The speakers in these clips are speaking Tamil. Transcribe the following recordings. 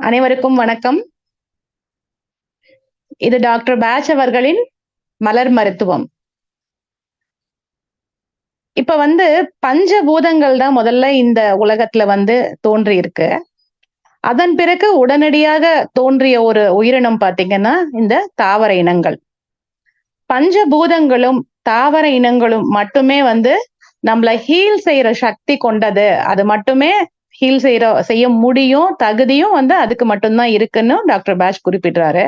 அனைவருக்கும் வணக்கம். இது டாக்டர் பேட்ச் அவர்களின் மலர் மருத்துவம். இப்ப பஞ்சபூதங்கள் தான் முதல்ல இந்த உலகத்துல தோன்றி இருக்கு. அதன் பிறகு உடனடியாக தோன்றிய ஒரு உயிரினம் பார்த்தீங்கன்னா, இந்த தாவர இனங்கள். பஞ்சபூதங்களும், தாவர இனங்களும் மட்டுமே நம்மள ஹீல் செய்யற சக்தி கொண்டது. அது மட்டுமே ஹீல் செய்ய முடியும். தகுதியும் அதுக்கு மட்டும் தான் இருக்குன்னு டாக்டர் பேட்ச் குறிப்பிடுறாரு.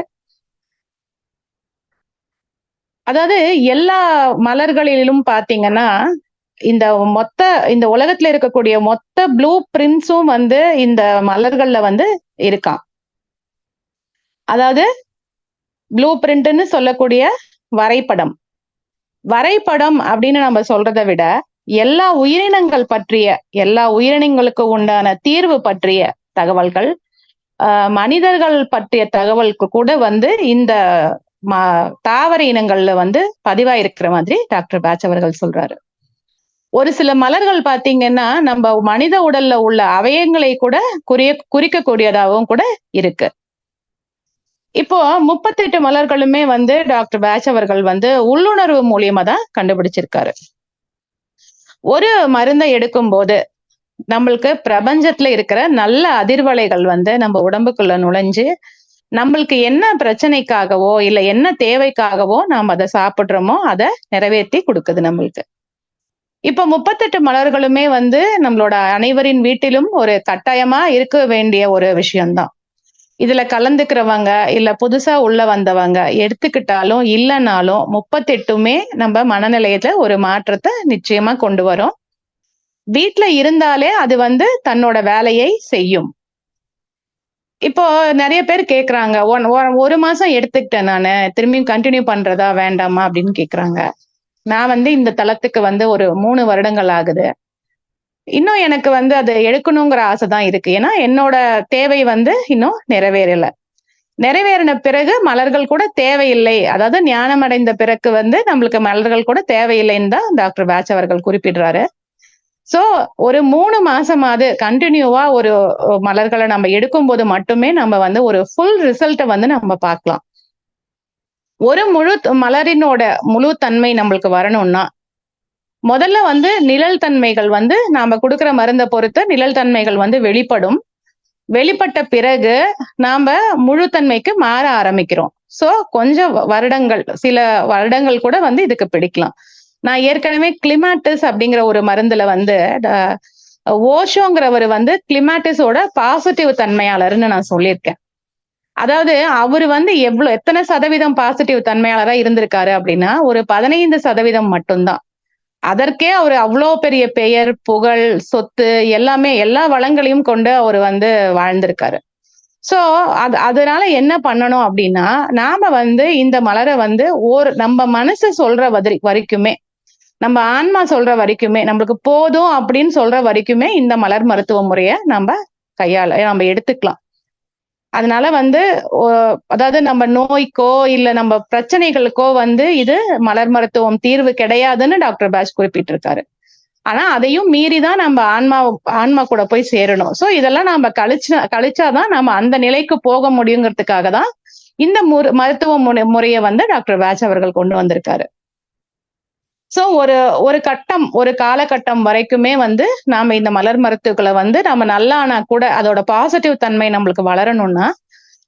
அதாவது எல்லா மலர்களிலும் பார்த்தீங்கன்னா, இந்த மொத்த இந்த உலகத்துல இருக்கக்கூடிய மொத்த ப்ளூ பிரிண்ட்ஸும் இந்த மலர்கள்ல இருக்காம். அதாவது ப்ளூ பிரிண்ட்ன்னு சொல்லக்கூடிய வரைபடம். வரைபடம் அப்படின்னு நம்ம சொல்றத விட, எல்லா உயிரினங்கள் பற்றிய, எல்லா உயிரினங்களுக்கு உண்டான தீர்வு பற்றிய தகவல்கள், மனிதர்கள் பற்றிய தகவலுக்கு கூட இந்த ம தாவர இனங்கள்ல பதிவாயிருக்கிற மாதிரி டாக்டர் பேட்ச் அவர்கள் சொல்றாரு. ஒரு சில மலர்கள் பார்த்தீங்கன்னா, நம்ம மனித உடல்ல உள்ள அவயங்களை கூட குறிக்கக்கூடியதாகவும் கூட இருக்கு. இப்போ 38 மலர்களுமே டாக்டர் பேட்ச் அவர்கள் உள்ளுணர்வு மூலியமா தான் கண்டுபிடிச்சிருக்காரு. ஒரு மருந்தை எடுக்கும்போது, நம்மளுக்கு பிரபஞ்சத்துல இருக்கிற நல்ல அதிர்வலைகள் நம்ம உடம்புக்குள்ள நுழைஞ்சு, நம்மளுக்கு என்ன பிரச்சனைக்காகவோ, இல்ல என்ன தேவைக்காகவோ நாம் அத சாப்பிடுறோமோ, அத நிறைவேத்தி குடுக்குது நம்மளுக்கு. இப்ப 38 மலர்களுமே நம்மளோட அனைவரின் வீட்டிலும் ஒரு கட்டாயமா இருக்க வேண்டிய ஒரு விஷயம் தான். இதுல கலந்துக்கிறவங்க, இல்ல புதுசா உள்ள வந்தவங்க எடுத்துக்கிட்டாலும், இல்லனாலும் 38மே நம்ம மனநிலையத்துல ஒரு மாற்றத்த நிச்சயமா கொண்டு வரும். வீட்ல இருந்தாலே அது தன்னோட வேலையை செய்யும். இப்போ நெறைய பேர் கேட்கறாங்க. "1 மாசம் எடுத்துக்கிட்டேன் நானு. திரும்பியும் கன்டின்யூ பண்றதா? வேண்டாமா?" அப்படின்னு கேட்கறாங்க. நான் இந்த தளத்துக்கு ஒரு 3 வருடங்கள் ஆகுது. இன்னும் எனக்கு அத எடுக்கணுங்கிற ஆசை தான் இருக்கு. ஏன்னா, என்னோட தேவை இன்னும் நிறைவேறல. நிறைவேறின பிறகு மலர்கள் கூட தேவையில்லை. அதாவது ஞானம் அடைந்த பிறகு நம்மளுக்கு மலர்கள் கூட தேவையில்லைன்னு தான் டாக்டர் பேட்ச் அவர்கள் குறிப்பிடுறாரு. சோ, ஒரு 3 மாசமாவது கன்டினியூவா ஒரு மலர்கள நம்ம எடுக்கும்போது மட்டுமே நம்ம ஒரு ஃபுல் ரிசல்ட்ட நம்ம பார்க்கலாம். ஒரு மலரினோட முழு தன்மை நம்மளுக்கு வரணும்னா, முதல்ல நிழல் தன்மைகள் நாம குடுக்குற மருந்த பொறுத்து நிழல் தன்மைகள் வெளிப்படும். வெளிப்பட்ட பிறகு நாம முழு தன்மைக்கு மாற ஆரம்பிக்கிறோம். சோ கொஞ்சம் வருடங்கள், சில வருடங்கள் கூட இதுக்கு பிடிக்கலாம். நான் ஏற்கனவே கிளிமாட்டிஸ் அப்படிங்கிற ஒரு மருந்துல ட ஓஷோங்கிறவரு கிளிமாட்டிஸோட பாசிட்டிவ் தன்மையாளர்ன்னு நான் சொல்லியிருக்கேன். அதாவது அவரு எத்தன சதவீதம் பாசிட்டிவ் தன்மையாளரா இருந்திருக்காரு அப்படின்னா, ஒரு 15% மட்டும் தான். அதற்கே அவரு அவ்ளோ பெரிய பெயர், புகழ், சொத்து எல்லாமே எல்லா வளங்களையும் கொண்டு அவரு வாழ்ந்திருக்காரு. சோ, அதனால என்ன பண்ணணும் அப்படின்னா, நாம இந்த மலர நம்ம மனசு சொல்ற வரைக்குமே, நம்ம ஆன்மா சொல்ற வரைக்குமே, நம்மளுக்கு போதும் அப்படின்னு சொல்ற வரைக்குமே இந்த மலர் மருத்துவ முறைய நம்ம எடுத்துக்கலாம். அதனால ஒ அதாவது நம்ம நோய்க்கோ, இல்ல நம்ம பிரச்சனைகளுக்கோ இது மலர் மருத்துவம் தீர்வு கிடையாதுன்னு டாக்டர் பேட்ச் குறிப்பிட்டிருக்காரு. ஆனா, அதையும் மீறி தான் நம்ம ஆன்மா கூட போய் சேரணும். சோ, இதெல்லாம் நாம கழிச்சா தான் நம்ம அந்த நிலைக்கு போக முடியுங்கிறதுக்காக தான் இந்த மருத்துவ முறைய டாக்டர் பேட்ச் அவர்கள் கொண்டு வந்திருக்காரு. சோ, ஒரு ஒரு காலகட்டம் வரைக்குமே நாம இந்த மலர் மருத்துவங்கள நம்ம நல்லானா கூட அதோட பாசிட்டிவ் தன்மை நம்மளுக்கு வளரணும்னா,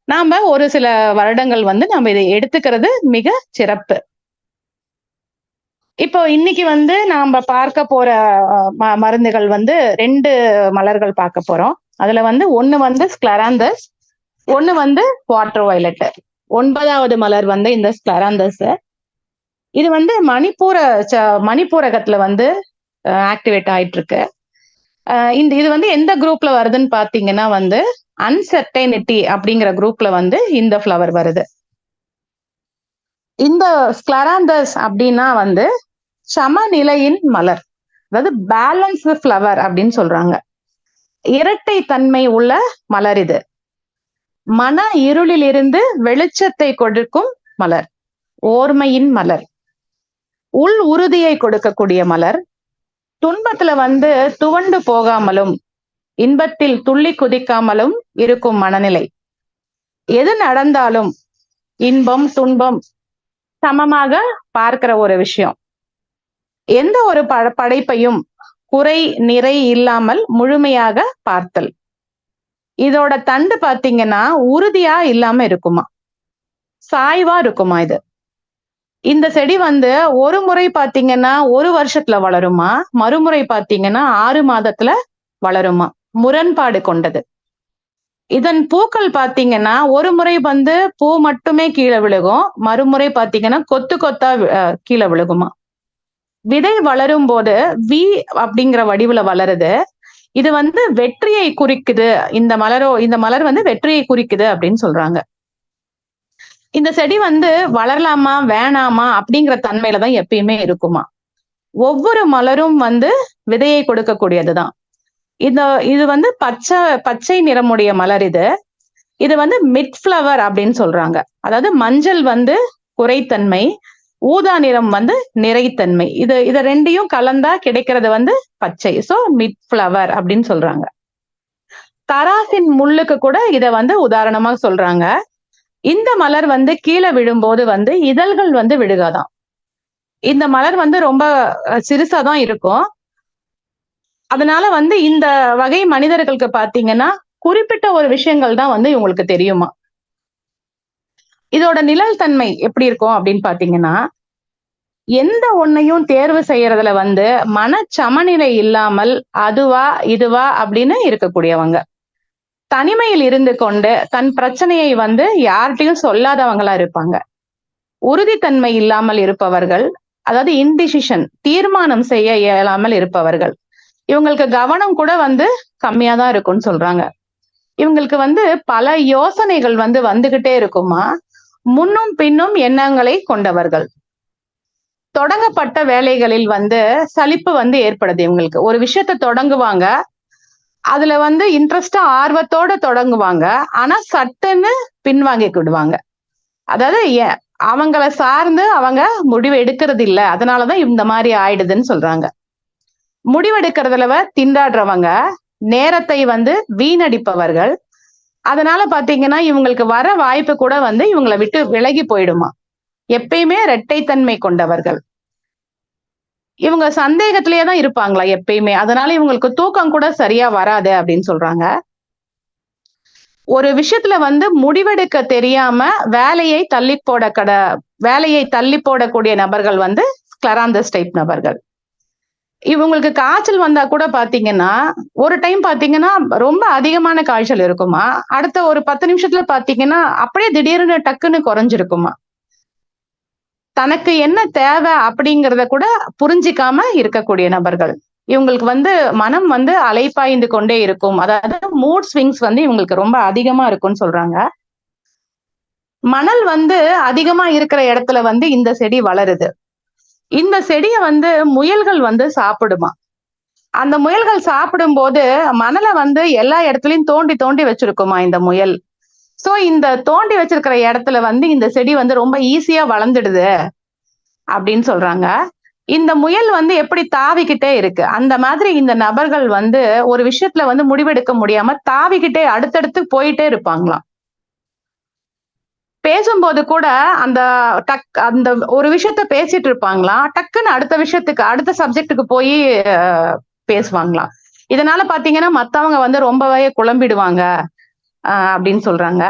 நாம ஒரு சில வருடங்கள் நம்ம இதை எடுத்துக்கிறது மிக சிறப்பு. இப்போ இன்னைக்கு நாம பார்க்க போற மருந்துகள் 2 மலர்கள் பார்க்க போறோம். அதுல ஒண்ணு ஸ்க்லராந்தஸ், ஒண்ணு வாட்டர் வயலட். 9வது மலர் இந்த ஸ்க்லராந்தஸ். இது மணிப்பூரகத்துல ஆக்டிவேட் ஆயிட்டு இருக்கு. இது எந்த குரூப்ல வருதுன்னு பாத்தீங்கன்னா அன்சர்டைனிட்டி அப்படிங்கிற குரூப்ல இந்த ஃப்ளவர் வருது. இந்த ஸ்க்லராந்தஸ் அப்படின்னா சமநிலையின் மலர். அதாவது பேலன்ஸ் ஃப்ளவர் அப்படின்னு சொல்றாங்க. இரட்டை தன்மை உள்ள மலர் இது. மன இருளிலிருந்து வெளிச்சத்தை கொடுக்கும் மலர். ஓர்மையின் மலர். உள் உறுதியை கொடுக்கக்கூடிய மலர். துன்பத்துல துவண்டு போகாமலும், இன்பத்தில் துள்ளி குதிக்காமலும் இருக்கும் மனநிலை. எது நடந்தாலும் இன்பம் துன்பம் சமமாக பார்க்கிற ஒரு விஷயம். எந்த ஒரு படைப்பையும் குறை நிறை இல்லாமல் முழுமையாக பார்த்தல். இதோட தண்டு பாத்தீங்கன்னா உறுதியா இல்லாம இருக்குமா, சாய்வா இருக்குமா. இந்த செடி வந்து ஒரு முறை பாத்தீங்கன்னா 1 வருஷத்துல வளருமா, மறுமுறை பாத்தீங்கன்னா 6 மாதத்துல வளருமா. முரண்பாடு கொண்டது. இதன் பூக்கள் பாத்தீங்கன்னா ஒரு முறை வந்து பூ மட்டுமே கீழே விழுகும், மறுமுறை பாத்தீங்கன்னா கொத்து கொத்தா கீழே விழுகுமா. விதை வளரும் போது வி அப்படிங்கிற வடிவுல வளருது. இது வந்து வெற்றியை குறிக்குது. இந்த மலர் வந்து வெற்றியை குறிக்குது அப்படின்னு சொல்றாங்க. இந்த செடி வந்து வளரலாமா வேணாமா அப்படிங்கிற தன்மையில தான் எப்பயுமே இருக்குமா. ஒவ்வொரு மலரும் வந்து விதையை கொடுக்கக்கூடியதுதான். இது வந்து பச்சை நிறமுடைய மலர். இது வந்து மிட் ஃபிளவர் அப்படின்னு சொல்றாங்க. அதாவது மஞ்சள் வந்து குறைத்தன்மை, ஊதா நிறம் வந்து நிறைத்தன்மை. இத ரெண்டையும் கலந்தா கிடைக்கிறது வந்து பச்சை. சோ மிட் ஃபிளவர் அப்படின்னு சொல்றாங்க. தராசின் முள்ளுக்கு கூட இத வந்து உதாரணமா சொல்றாங்க. இந்த மலர் வந்து கீழே விழும்போது வந்து இதழ்கள் வந்து விழுகாதான். இந்த மலர் வந்து ரொம்ப சிறுசாதான் இருக்கும். அதனால வந்து இந்த வகை மனிதர்களுக்கு பாத்தீங்கன்னா குறிப்பிட்ட ஒரு விஷயங்கள் தான் வந்து இவங்களுக்கு தெரியுமா. இதோட நிழல் தன்மை எப்படி இருக்கும் அப்படின்னு பாத்தீங்கன்னா, எந்த ஒன்னையும் தேர்வு செய்யறதுல வந்து மனச்சமநிலை இல்லாமல் அதுவா இதுவா அப்படின்னு இருக்கக்கூடியவங்க. தனிமையில் இருந்து கொண்டு தன் பிரச்சனையை வந்து யார்கிட்டையும் சொல்லாதவங்களா இருப்பாங்க. உறுதித்தன்மை இல்லாமல் இருப்பவர்கள், அதாவது இன்டிசிஷன், தீர்மானம் செய்ய இயலாமல் இருப்பவர்கள். இவங்களுக்கு கவனம் கூட வந்து கம்மியா தான் இருக்கும்னு சொல்றாங்க. இவங்களுக்கு வந்து பல யோசனைகள் வந்து வந்துகிட்டே இருக்குமா. முன்னும் பின்னும் எண்ணங்களை கொண்டவர்கள். தொடங்கப்பட்ட வேலைகளில் வந்து சலிப்பு வந்து ஏற்படுது இவங்களுக்கு. ஒரு விஷயத்த தொடங்குவாங்க, அதுல வந்து இன்ட்ரெஸ்டா ஆர்வத்தோட தொடங்குவாங்க. ஆனா சட்டுன்னு பின்வாங்கிக்கிடுவாங்க. அதாவது அவங்கள சார்ந்து அவங்க முடிவு எடுக்கிறது இல்ல, அதனாலதான் இந்த மாதிரி ஆயிடுதுன்னு சொல்றாங்க. முடிவெடுக்கிறதுல திண்டாடுறவங்க, நேரத்தை வந்து வீணடிப்பவர்கள். அதனால பாத்தீங்கன்னா இவங்களுக்கு வர வாய்ப்பு கூட வந்து இவங்களை விட்டு விலகி போயிடுமா. எப்பயுமே இரட்டைத்தன்மை கொண்டவர்கள். இவங்க சந்தேகத்திலேயே தான் இருப்பாங்களா எப்பயுமே. அதனால இவங்களுக்கு தூக்கம் கூட சரியா வராது அப்படின்னு சொல்றாங்க. ஒரு விஷயத்துல வந்து முடிவெடுக்க தெரியாம வேலையை தள்ளி போடக்கூடிய நபர்கள் வந்து ஸ்க்லெராந்தஸ் டைப் நபர்கள். இவங்களுக்கு காய்ச்சல் வந்தா கூட பாத்தீங்கன்னா, ஒரு டைம் பாத்தீங்கன்னா ரொம்ப அதிகமான காய்ச்சல் இருக்குமா, அடுத்த ஒரு 10 நிமிஷத்துல பாத்தீங்கன்னா அப்படியே திடீர்னு டக்குன்னு குறைஞ்சிருக்குமா. தனக்கு என்ன தேவை அப்படிங்கறத கூட புரிஞ்சிக்காம இருக்கக்கூடிய நபர்கள். இவங்களுக்கு வந்து மனம் வந்து அலைப்பாய்ந்து கொண்டே இருக்கும். அதாவது மூட் ஸ்விங்ஸ் வந்து இவங்களுக்கு ரொம்ப அதிகமா இருக்கும்னு சொல்றாங்க. மணல் வந்து அதிகமா இருக்கிற இடத்துல வந்து இந்த செடி வளருது. இந்த செடியை வந்து முயல்கள் வந்து சாப்பிடுமா. அந்த முயல்கள் சாப்பிடும் போது மணலை வந்து எல்லா இடத்துலயும் தோண்டி தோண்டி வச்சிருக்குமா இந்த முயல். சோ இந்த தோண்டி வச்சிருக்கிற இடத்துல வந்து இந்த செடி வந்து ரொம்ப ஈஸியா வளர்ந்துடுது அப்படின்னு சொல்றாங்க. இந்த முயல் வந்து எப்படி தாவிக்கிட்டே இருக்கு, அந்த மாதிரி இந்த நபர்கள் வந்து ஒரு விஷயத்துல வந்து முடிவெடுக்க முடியாம தாவிக்கிட்டே அடுத்தடுத்து போயிட்டே இருப்பாங்களாம். பேசும்போது கூட அந்த ஒரு விஷயத்த பேசிட்டு இருப்பாங்களாம், டக்குன்னு அடுத்த சப்ஜெக்டுக்கு போய் பேசுவாங்களாம். இதனால பாத்தீங்கன்னா மத்தவங்க வந்து ரொம்பவே குழம்பிடுவாங்க அப்படின்னு சொல்றாங்க.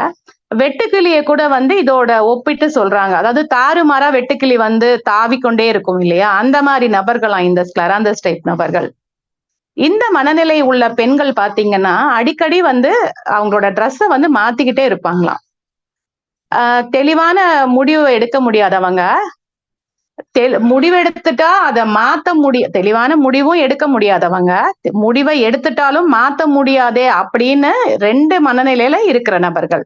வெட்டுக்கிளியை கூட வந்து இதோட ஒப்பிட்டு சொல்றாங்க. அதாவது தாறுமாறா வெட்டுக்கிளி வந்து தாவிக்கொண்டே இருக்கும் இல்லையா, அந்த மாதிரி நபர்களாம் இந்த ஸ்க்லெராந்தஸ் டைப் நபர்கள். இந்த மனநிலை உள்ள பெண்கள் பாத்தீங்கன்னா அடிக்கடி வந்து அவங்களோட ட்ரெஸ்ஸை வந்து மாத்திக்கிட்டே இருப்பாங்களாம். தெளிவான முடிவு எடுக்க முடியாதவங்க, முடிவெடுத்துட்டா அதை தெளிவான முடிவும் எடுக்க முடியாதவங்க, முடிவை எடுத்துட்டாலும் மாத்த முடியாதே அப்படின்னு 2 மனநிலையில இருக்கிற நபர்கள்.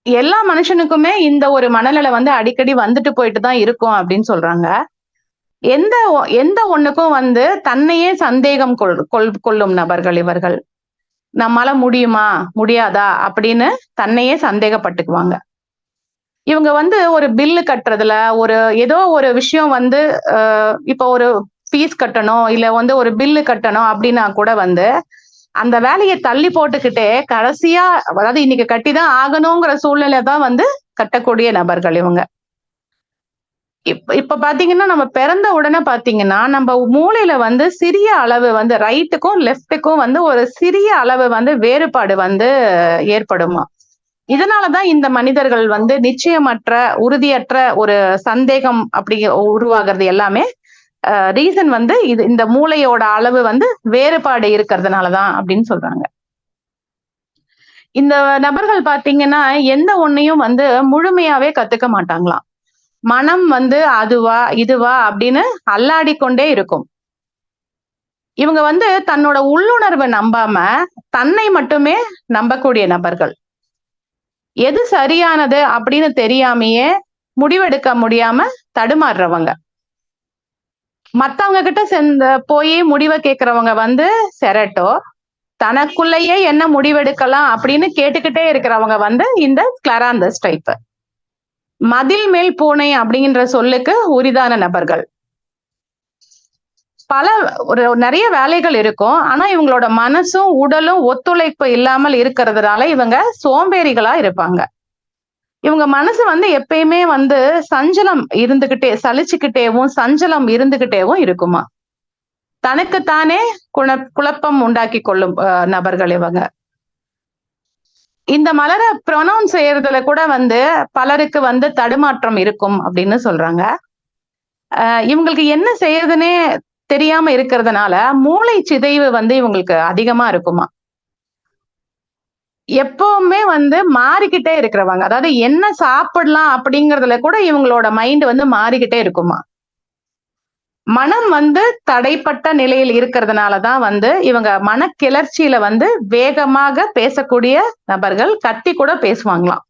எல்லா மனுஷனுக்குமே இந்த ஒரு மனநிலை வந்து அடிக்கடி வந்துட்டு போயிட்டு தான் இருக்கும் அப்படின்னு சொல்றாங்க. எந்த ஒண்ணுக்கும் வந்து தன்னையே சந்தேகம் கொள்ளும் நபர்கள் இவர்கள். நம்மால முடியுமா முடியாதா அப்படின்னு தன்னையே சந்தேகப்பட்டுக்குவாங்க. இவங்க வந்து ஒரு பில்லு கட்டுறதுல ஏதோ ஒரு விஷயம் வந்து இப்போ ஒரு ஃபீஸ் கட்டணும், இல்ல வந்து ஒரு பில்லு கட்டணும் அப்படின்னா கூட வந்து அந்த வேலையை தள்ளி போட்டுக்கிட்டே கடைசியா, அதாவது இன்னைக்கு கட்டிதான் ஆகணுங்கிற சூழ்நிலை தான் வந்து கட்டக்கூடிய நபர்கள் இவங்க. இப்ப பாத்தீங்கன்னா நம்ம பிறந்த உடனே பாத்தீங்கன்னா நம்ம மூளையில வந்து சிறிய அளவு வந்து ரைட்டுக்கும் லெஃப்ட்டுக்கும் வந்து ஒரு சிறிய அளவு வந்து வேறுபாடு வந்து ஏற்படுமா. இதனாலதான் இந்த மனிதர்கள் வந்து நிச்சயமற்ற, உறுதியற்ற ஒரு சந்தேகம் அப்படி உருவாகிறது எல்லாமே ரீசன் வந்து இது இந்த மூளையோட அளவு வந்து வேறுபாடு இருக்கிறதுனாலதான் அப்படின்னு சொல்றாங்க. இந்த நபர்கள் பாத்தீங்கன்னா எந்த ஒன்னையும் வந்து முழுமையாவே கத்துக்க மாட்டாங்களாம். மனம் வந்து அதுவா இதுவா அப்படின்னு அல்லாடிக்கொண்டே இருக்கும். இவங்க வந்து தன்னோட உள்ளுணர்வை நம்பாம தன்னை மட்டுமே நம்பக்கூடிய நபர்கள். எது சரியானது அப்படின்னு தெரியாமையே முடிவெடுக்க முடியாம தடுமாறுறவங்க. மத்தவங்க கிட்ட போய் முடிவை கேட்கிறவங்க வந்து செரட்டோ, தனக்குள்ளேயே என்ன முடிவெடுக்கலாம் அப்படின்னு கேட்டுக்கிட்டே இருக்கிறவங்க வந்து இந்த கிளராந்தஸ் டைப். மதில் மேல் பூனை அப்படிங்கிற சொல்லுக்கு உரிதான நபர்கள். நிறைய வேலைகள் இருக்கும். ஆனா இவங்களோட மனசும் உடலும் ஒத்துழைப்பு இல்லாமல் இருக்கிறதுனால இவங்க சோம்பேறிகளா இருப்பாங்க. இவங்க மனசு வந்து எப்பயுமே வந்து சஞ்சலம் இருந்துகிட்டே, சலிச்சுக்கிட்டேவும் சஞ்சலம் இருந்துகிட்டேவும் இருக்குமா. தனக்குத்தானே குழப்பம் உண்டாக்கி கொள்ளும் நபர்கள் இவங்க. இந்த மலரை ப்ரொனவுன்ஸ் செய்யறதுல கூட வந்து பலருக்கு வந்து தடுமாற்றம் இருக்கும் அப்படின்னு சொல்றாங்க. இவங்களுக்கு என்ன செய்யறதுன்னே தெரியாம இருக்கிறதுனால மூளை சிதைவு வந்து இவங்களுக்கு அதிகமா இருக்குமா. எப்பவுமே வந்து மாறிக்கிட்டே இருக்கிறவங்க, அதாவது என்ன சாப்பிடலாம் அப்படிங்கறதுல கூட இவங்களோட மைண்ட் வந்து மாறிக்கிட்டே இருக்குமா. மனம் வந்து தடைப்பட்ட நிலையில் இருக்கிறதுனாலதான் வந்து இவங்க மனக்கிளர்ச்சியில வந்து வேகமாக பேசக்கூடிய நபர்கள், கத்தி கூட பேசுவாங்களாம்.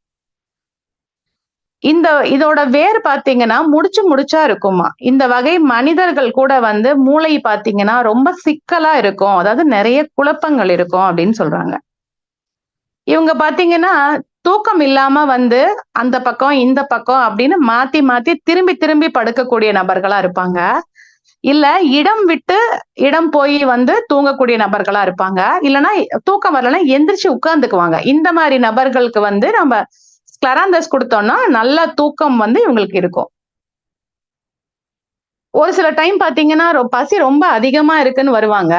இதோட வேர் பாத்தீங்கன்னா முடிச்சா இருக்குமா. இந்த வகை மனிதர்கள் கூட வந்து மூளை பாத்தீங்கன்னா ரொம்ப சிக்கலா இருக்கும், அதாவது நிறைய குழப்பங்கள் இருக்கும் அப்படின்னு சொல்றாங்க. இவங்க பாத்தீங்கன்னா தூக்கம் இல்லாம வந்து அந்த பக்கம் இந்த பக்கம் அப்படின்னு மாத்தி மாத்தி திரும்பி திரும்பி படுக்கக்கூடிய நபர்களா இருப்பாங்க. இல்ல இடம் விட்டு இடம் போய் வந்து தூங்கக்கூடிய நபர்களா இருப்பாங்க. இல்லைன்னா தூக்கம் வரலன்னா எந்திரிச்சு உட்கார்ந்துக்குவாங்க. இந்த மாதிரி நபர்களுக்கு வந்து நம்ம ஸ்க்லராந்தஸ் கொடுத்தோம்னா நல்ல தூக்கம் வந்து இவங்களுக்கு இருக்கும். ஒரு சில டைம் பாத்தீங்கன்னா பசி ரொம்ப அதிகமா இருக்குன்னு வருவாங்க.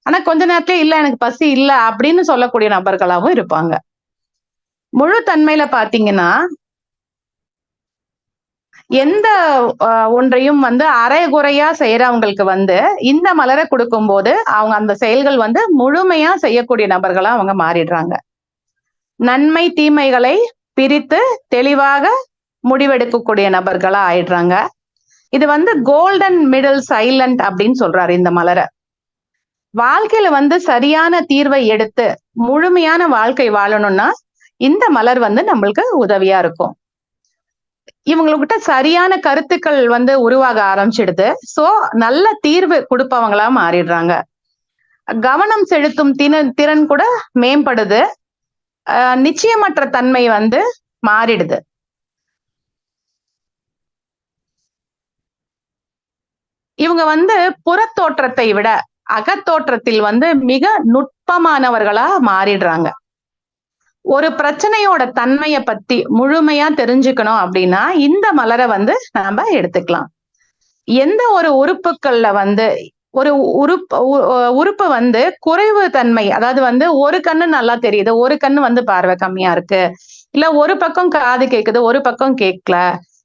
ஆனா கொஞ்ச நேரத்துல இல்ல எனக்கு பசி இல்ல அப்படின்னு சொல்லக்கூடிய நபர்களாவும் இருப்பாங்க. முழு தன்மையில பாத்தீங்கன்னா எந்த ஒன்றையும் வந்து அரைகுறையா செய்யறவங்களுக்கு வந்து இந்த மலரை கொடுக்கும் போது அவங்க அந்த செயல்கள் வந்து முழுமையா செய்யக்கூடிய நபர்களா அவங்க மாறிடுறாங்க. நன்மை தீமைகளை பிரித்து தெளிவாக முடிவெடுக்கக்கூடிய நபர்களா ஆயிடுறாங்க. இது வந்து கோல்டன் மிடில் சைலண்ட் அப்படின்னு சொல்றாரு இந்த மலரை. வாழ்க்கையில வந்து சரியான தீர்வை எடுத்து முழுமையான வாழ்க்கை வாழணும்னா இந்த மலர் வந்து நம்மளுக்கு உதவியா இருக்கும். இவங்ககிட்ட சரியான கருத்துக்கள் வந்து உருவாக ஆரம்பிச்சிடுது. சோ நல்ல தீர்வு கொடுப்பவங்களா மாறிடுறாங்க. கவனம் செலுத்தும் திறன் கூட மேம்படுது. நிச்சயமற்ற தன்மை வந்து மாறிடுது. இவங்க வந்து புறத்தோற்றத்தை விட அகத்தோற்றத்தில் வந்து மிக நுட்பமானவர்களா மாறிடுறாங்க. ஒரு பிரச்சனையோட தன்மையை பத்தி முழுமையா தெரிஞ்சுக்கணும் அப்படின்னா இந்த மலரை வந்து நாம எடுத்துக்கலாம். எந்த ஒரு உறுப்புகள்ல வந்து ஒரு உறுப்பு வந்து குறைவு தன்மை, அதாவது வந்து ஒரு கண்ணு நல்லா தெரியுது, ஒரு கண்ணு வந்து பார்வை கம்மியா இருக்கு, இல்ல ஒரு பக்கம் காது கேக்குது ஒரு பக்கம் கேட்கல,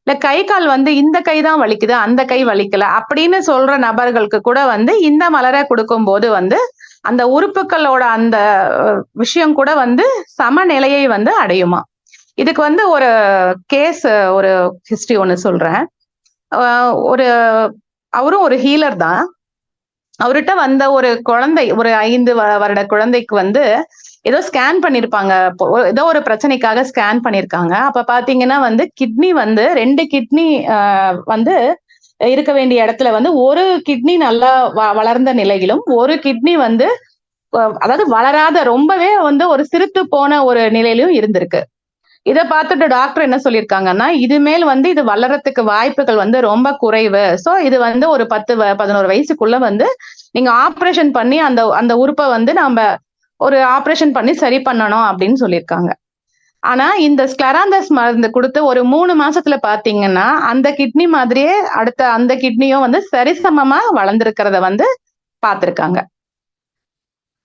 இல்ல கை கால் வந்து இந்த கை தான் வலிக்குது அந்த கை வலிக்கல அப்படின்னு சொல்ற நபர்களுக்கு கூட வந்து இந்த மலரை கொடுக்கும் போது வந்து அந்த உறுப்புகளோட அந்த விஷயம் கூட வந்து சமநிலையை வந்து அடையுமா. இதுக்கு வந்து ஒரு கேஸ், ஒரு ஹிஸ்டரி ஒண்ணு சொல்றேன். ஒரு அவரும் ஒரு ஹீலர் தான். அவர்கிட்ட வந்த ஒரு குழந்தை, ஒரு 5 வருட குழந்தைக்கு வந்து ஏதோ ஸ்கேன் பண்ணிருப்பாங்க, ஏதோ ஒரு பிரச்சனைக்காக ஸ்கேன் பண்ணிருக்காங்க. அப்ப பாத்தீங்கன்னா வந்து கிட்னி வந்து 2 கிட்னி வந்து இருக்க வேண்டிய இடத்துல வந்து ஒரு கிட்னி நல்லா வளர்ந்த நிலையிலும் ஒரு கிட்னி வந்து அதாவது வளராத ரொம்பவே வந்து ஒரு சிறுத்து போன ஒரு நிலையிலும் இருந்திருக்கு. இத பார்த்துட்டு டாக்டர் என்ன சொல்லியிருக்காங்கன்னா, இதுமேல் வந்து இது வளர்றதுக்கு வாய்ப்புகள் வந்து ரொம்ப குறைவு. சோ இது வந்து ஒரு 11 வயசுக்குள்ள வந்து நீங்க ஆப்ரேஷன் பண்ணி அந்த அந்த உறுப்ப வந்து ஒரு ஆப்ரேஷன் பண்ணி சரி பண்ணணும் அப்படின்னு சொல்லியிருக்காங்க. ஆனா இந்த ஸ்க்லராந்தஸ் மருந்து குடுத்து ஒரு 3 மாசத்துல பார்த்தீங்கன்னா, அந்த கிட்னி மாதிரியே அடுத்த அந்த கிட்னியும் வந்து சரிசமமா வளர்ந்திருக்கிறத வந்து பார்த்திருக்காங்க.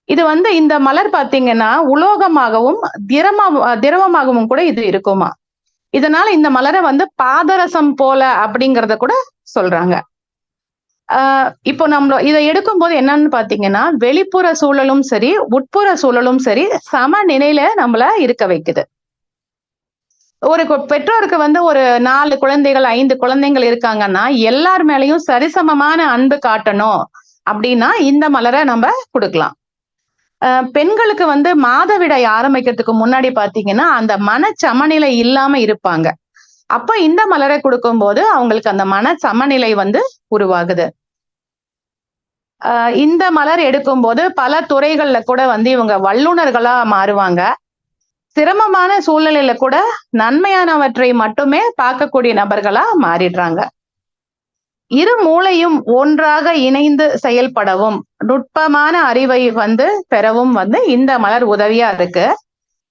இது வந்து இந்த மலர் பார்த்தீங்கன்னா, உலோகமாகவும், திரவமாகவும் கூட இது இருக்குமாம். இதனால இந்த மலர வந்து பாதரசம் போல அப்படிங்கிறத கூட சொல்றாங்க. ஆ இப்போ இத எடுக்கும்போது என்னன்னு பார்த்தீங்கன்னா, வெளிப்புற சூழலும் சரி, உட்புற சூழலும் சரி, சமநிலையில நம்மள இருக்க வைக்குது. ஒரு பெற்றோருக்கு வந்து ஒரு 4 குழந்தைகள், 5 குழந்தைகள் இருக்காங்கன்னா, எல்லார் மேலயும் சரிசமமான அன்பு காட்டணும் அப்படின்னா, இந்த மலர நம்ப குடுக்கலாம். பெண்களுக்கு வந்து மாதவிடாய் ஆரம்பிக்கிறதுக்கு முன்னாடி பார்த்தீங்கன்னா, அந்த மனச்சமநிலை இல்லாம இருப்பாங்க. அப்ப இந்த மலர குடுக்கும்போது, அவங்களுக்கு அந்த மன சமநிலை வந்து உருவாகுது. அ இந்த மலர் எடுக்கும்போது பல துறைகள்ல கூட வந்து இவங்க வல்லுனர்களா மாறுவாங்க. சிரமமான சூழ்நிலையில கூட நன்மையானவற்றை மட்டுமே பார்க்கக்கூடிய நபர்களா மாறிடுறாங்க. இரு மூளையும் ஒன்றாக இணைந்து செயல்படவும், நுட்பமான அறிவை வந்து பெறவும் வந்து இந்த மலர் உதவியா இருக்கு.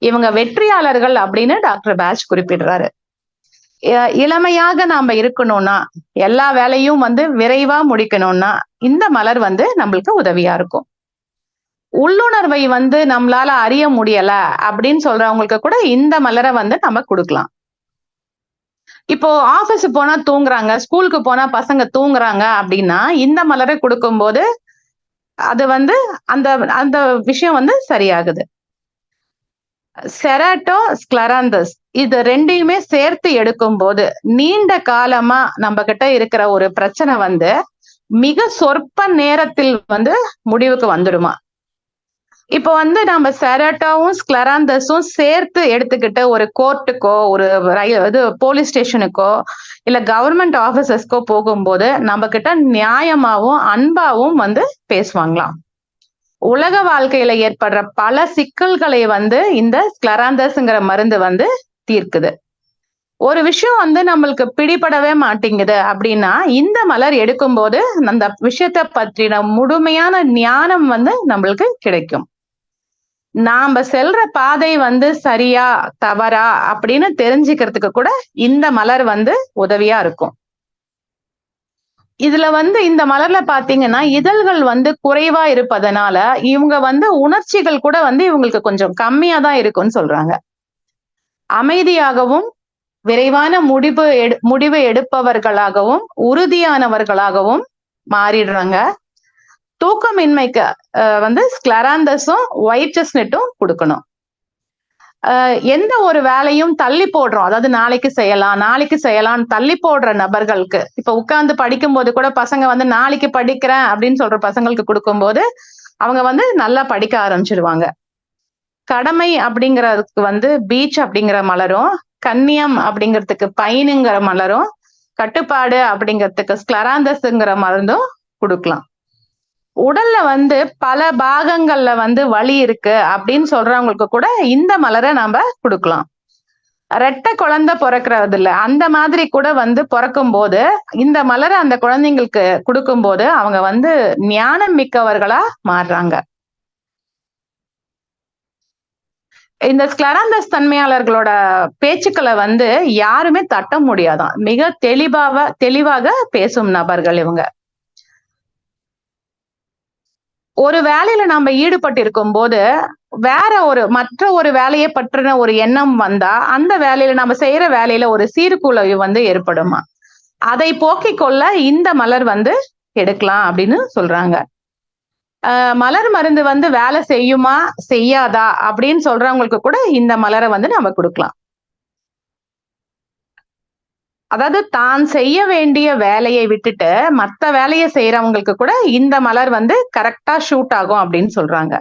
இவங்க வெற்றியாளர்கள் அப்படின்னு டாக்டர் பேட்ச் குறிப்பிடுறாரு. இளமையாக நாம இருக்கணும்னா, எல்லா வேலையும் வந்து விரைவா முடிக்கணும்னா, இந்த மலர் வந்து நம்மளுக்கு உதவியா இருக்கும். உள்ளுணர்வை வந்து நம்மளால அறிய முடியல அப்படின்னு சொல்றவங்களுக்கு கூட இந்த மலர வந்து நம்ம குடுக்கலாம். இப்போ ஆபீஸ் போனா தூங்குறாங்க, ஸ்கூலுக்கு போனா பசங்க தூங்குறாங்க அப்படின்னா, இந்த மலர குடுக்கும்போது, அது வந்து அந்த அந்த விஷயம் வந்து சரியாகுது. செராட்டோ, ஸ்க்லராந்தஸ் இது 2யுமே சேர்த்து எடுக்கும்போது, நீண்ட காலமா நம்பகிட்ட இருக்கிற ஒரு பிரச்சனை வந்து, மிக சொற்ப நேரத்தில் வந்து முடிவுக்கு வந்துடுமாம். இப்போ வந்து நம்ம செராட்டோவும், ஸ்க்லராந்தஸும் சேர்த்து எடுத்துக்கிட்டு ஒரு கோர்ட்டுக்கோ, ஒரு இது போலீஸ் ஸ்டேஷனுக்கோ, இல்ல கவர்ன்மென்ட் ஆபீசஸ்க்கோ போகும்போது, நம்மகிட்ட நியாயமாவும், அன்பாவும் வந்து பேசுவாங்களாம். உலக வாழ்க்கையில ஏற்படுற பல சிக்கல்களை வந்து இந்த ஸ்க்லராந்தஸ்ங்கிற மருந்து வந்து தீர்க்குது. ஒரு விஷயம் வந்து நம்மளுக்கு பிடிபடவே மாட்டேங்குது அப்படின்னா, இந்த மலர் எடுக்கும்போது அந்த விஷயத்த பற்றின முழுமையான ஞானம் வந்து நம்மளுக்கு கிடைக்கும். நாம செல்ற பாதை வந்து சரியா, தவறா அப்படின்னு தெரிஞ்சுக்கிறதுக்கு கூட இந்த மலர் வந்து உதவியா இருக்கும். இதுல வந்து இந்த மலர்ல பார்த்தீங்கன்னா, இதழ்கள் வந்து குறைவா இருப்பதனால, இவங்க வந்து உணர்ச்சிகள் கூட வந்து இவங்களுக்கு கொஞ்சம் கம்மியா தான் இருக்கும்னு சொல்றாங்க. அமைதியாகவும், விரைவான முடிவு எடுப்பவர்களாகவும், உறுதியானவர்களாகவும் மாறிடுறாங்க. தூக்கமின்மைக்கு வந்து ஸ்க்லராந்தஸும், ஒயிட் செஸ்ட்நட்டும் குடுக்கணும். எந்த ஒரு வேலையும் தள்ளி போடுறோம். அதாவது நாளைக்கு செய்யலாம், நாளைக்கு செய்யலாம்ன்னு தள்ளி போடுற நபர்களுக்கு, இப்ப உட்கார்ந்து படிக்கும்போது கூட பசங்க வந்து நாளைக்கு படிக்கிறேன் அப்படின்னு சொல்ற பசங்களுக்கு குடுக்கும்போது, அவங்க வந்து நல்லா படிக்க ஆரம்பிச்சுருவாங்க. கடமை அப்படிங்கிறதுக்கு வந்து பீச் அப்படிங்கிற மலரும், கண்ணியம் அப்படிங்கிறதுக்கு பைனுங்கிற மலரும், கட்டுப்பாடு அப்படிங்கிறதுக்கு ஸ்க்லராந்தஸ்ங்கிற மருந்தும் குடுக்கலாம். உடல்ல வந்து பல பாகங்கள்ல வந்து வலி இருக்கு அப்படின்னு சொல்றவங்களுக்கு கூட இந்த மலர நாம குடுக்கலாம். ரெட்டை குழந்தை பொறக்கறதில்ல. அந்த மாதிரி கூட வந்து பொறக்கும்போது, இந்த மலர அந்த குழந்தைங்களுக்கு குடுக்கும்போது, அவங்க வந்து ஞானம் மிக்கவர்களா மாறுறாங்க. இந்த ஸ்க்லராந்தஸ் தன்மையாளர்களோட பேச்சுக்கள வந்து யாருமே தட்ட முடியாதாம். மிக தெளிவாக பேசும் நபர்கள் இவங்க. ஒரு வேலையில நாம ஈடுபட்டு இருக்கும்போது, மற்ற ஒரு வேலைய பற்றின ஒரு எண்ணம் வந்தா, அந்த வேலையில நம்ம செய்யற வேலையில ஒரு சீர்குலைவு வந்து ஏற்படுமாம். அதை போக்கிக் கொள்ள இந்த மலர் வந்து எடுக்கலாம் அப்படின்னு சொல்றாங்க. மலர் மருந்து வந்து வேலை செய்யுமா? செய்யாதா? அப்படின்னு சொல்றவங்களுக்கு கூட இந்த மலர வந்து நம்ம குடுக்கலாம். அதாவது தான் செய்ய வேண்டிய வேலையை விட்டுட்டு, மத்த வேலைய செய்றவங்களுக்கு கூட இந்த மலர் வந்து கரெக்ட்டா ஷூட் ஆகும் அப்படின்னு சொல்றாங்க.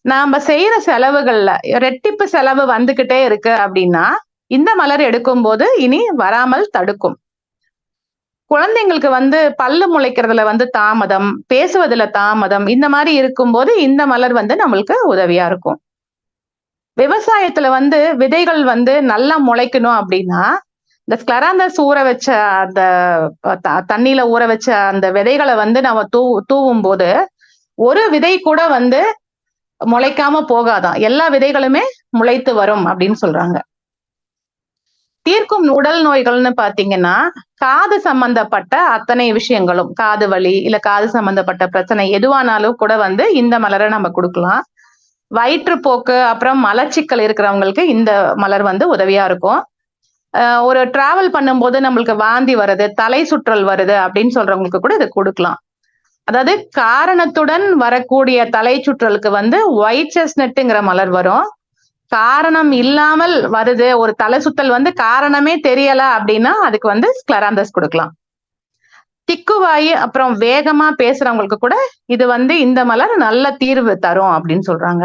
நாம செய்யற செலவுகள்ல ரெட்டிப்பு செலவு வந்துகிட்டே இருக்கு அப்படின்னா, இந்த மலர் எடுக்கும்போது இனி வராமல் தடுக்கும். குழந்தைங்களுக்கு வந்து பல்லு முளைக்கிறதுல வந்து தாமதம், பேசுவதுல தாமதம், இந்த மாரி இருக்கும்போது இந்த மலர் வந்து நம்மளுக்கு உதவியா இருக்கும். விவசாயத்துல வந்து விதைகள் வந்து நல்லா முளைக்கணும் அப்படின்னா இந்த ஸ்க்லராந்தஸ் ஊற வச்ச அந்த தண்ணியில ஊற வச்ச அந்த விதைகளை வந்து நம்ம தூவும் போது ஒரு விதை கூட வந்து முளைக்காம போகாதான், எல்லா விதைகளுமே முளைத்து வரும் அப்படின்னு சொல்றாங்க. தீர்க்கும் உடல் நோய்கள்னு பாத்தீங்கன்னா காது சம்பந்தப்பட்ட அத்தனை விஷயங்களும், காது வலி இல்ல காது சம்பந்தப்பட்ட பிரச்சனை எதுவானாலும் கூட வந்து இந்த மலரை நம்ம கொடுக்கலாம். வயிற்றுப்போக்கு அப்புறம் மலச்சிக்கல் இருக்கிறவங்களுக்கு இந்த மலர் வந்து உதவியா இருக்கும். ஒரு டிராவல் பண்ணும்போது நம்மளுக்கு வாந்தி வருது, தலை சுற்றல் வருது அப்படின்னு சொல்றவங்களுக்கு கூட இதை கொடுக்கலாம். அதாவது காரணத்துடன் வரக்கூடிய தலை சுற்றலுக்கு வந்து ஒயிட் செஸ்னட்ங்கிற மலர் வரும். காரணம் இல்லாமல் வருது, ஒரு தலை சுத்தல் வந்து காரணமே தெரியல அப்படின்னா அதுக்கு வந்து ஸ்க்லராந்தஸ் கொடுக்கலாம். திக்குவாயு அப்புறம் வேகமா பேசுறவங்களுக்கு கூட இது வந்து இந்த மலர் நல்ல தீர்வு தரும் அப்படின்னு சொல்றாங்க.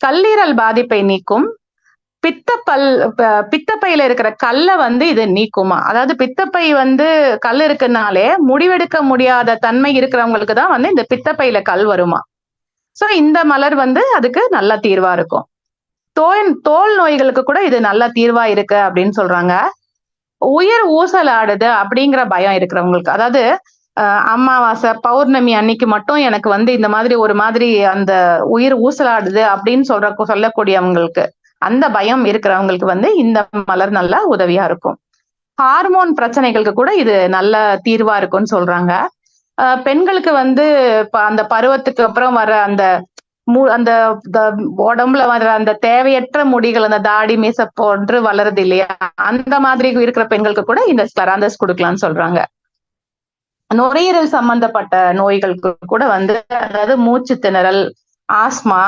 கல்லீரல் பாதிப்பை நீக்கும். பித்தப்பையில இருக்கிற கல்லை வந்து இது நீக்குமா, அதாவது பித்தப்பை வந்து கல் இருக்குனாலே முடிவெடுக்க முடியாத தன்மை இருக்கிறவங்களுக்கு தான் வந்து இந்த பித்தப்பையில கல் வருமா. சோ இந்த மலர் வந்து அதுக்கு நல்ல தீர்வா இருக்கும். தோல் நோய்களுக்கு கூட இது நல்ல தீர்வா இருக்கு அப்படின்னு சொல்றாங்க. உயிர் ஊசலாடுது அப்படிங்கிற பயம் இருக்கிறவங்களுக்கு, அதாவது அமாவாசை பௌர்ணமி அன்னைக்கு மட்டும் எனக்கு வந்து இந்த மாதிரி ஒரு மாதிரி அந்த உயிர் ஊசலாடுது அப்படின்னு சொல்லக்கூடியவங்களுக்கு, அந்த பயம் இருக்கிறவங்களுக்கு வந்து இந்த மலர் நல்லா உதவியா இருக்கும். ஹார்மோன் பிரச்சனைகளுக்கு கூட இது நல்ல தீர்வா இருக்கும்னு சொல்றாங்க. பெண்களுக்கு வந்து அந்த பருவத்துக்கு அப்புறம் வர அந்த அந்த உடம்புல வர்ற அந்த தேவையற்ற முடிகள், அந்த தாடி மீசை போன்று வளருது இல்லையா, அந்த மாதிரி இருக்கிற பெண்களுக்கு கூட இந்த ஸ்க்லராந்தஸ் கொடுக்கலாம்னு சொல்றாங்க. நுரையீரல் சம்பந்தப்பட்ட நோய்களுக்கு கூட வந்து, அதாவது மூச்சு திணறல், ஆஸ்மா,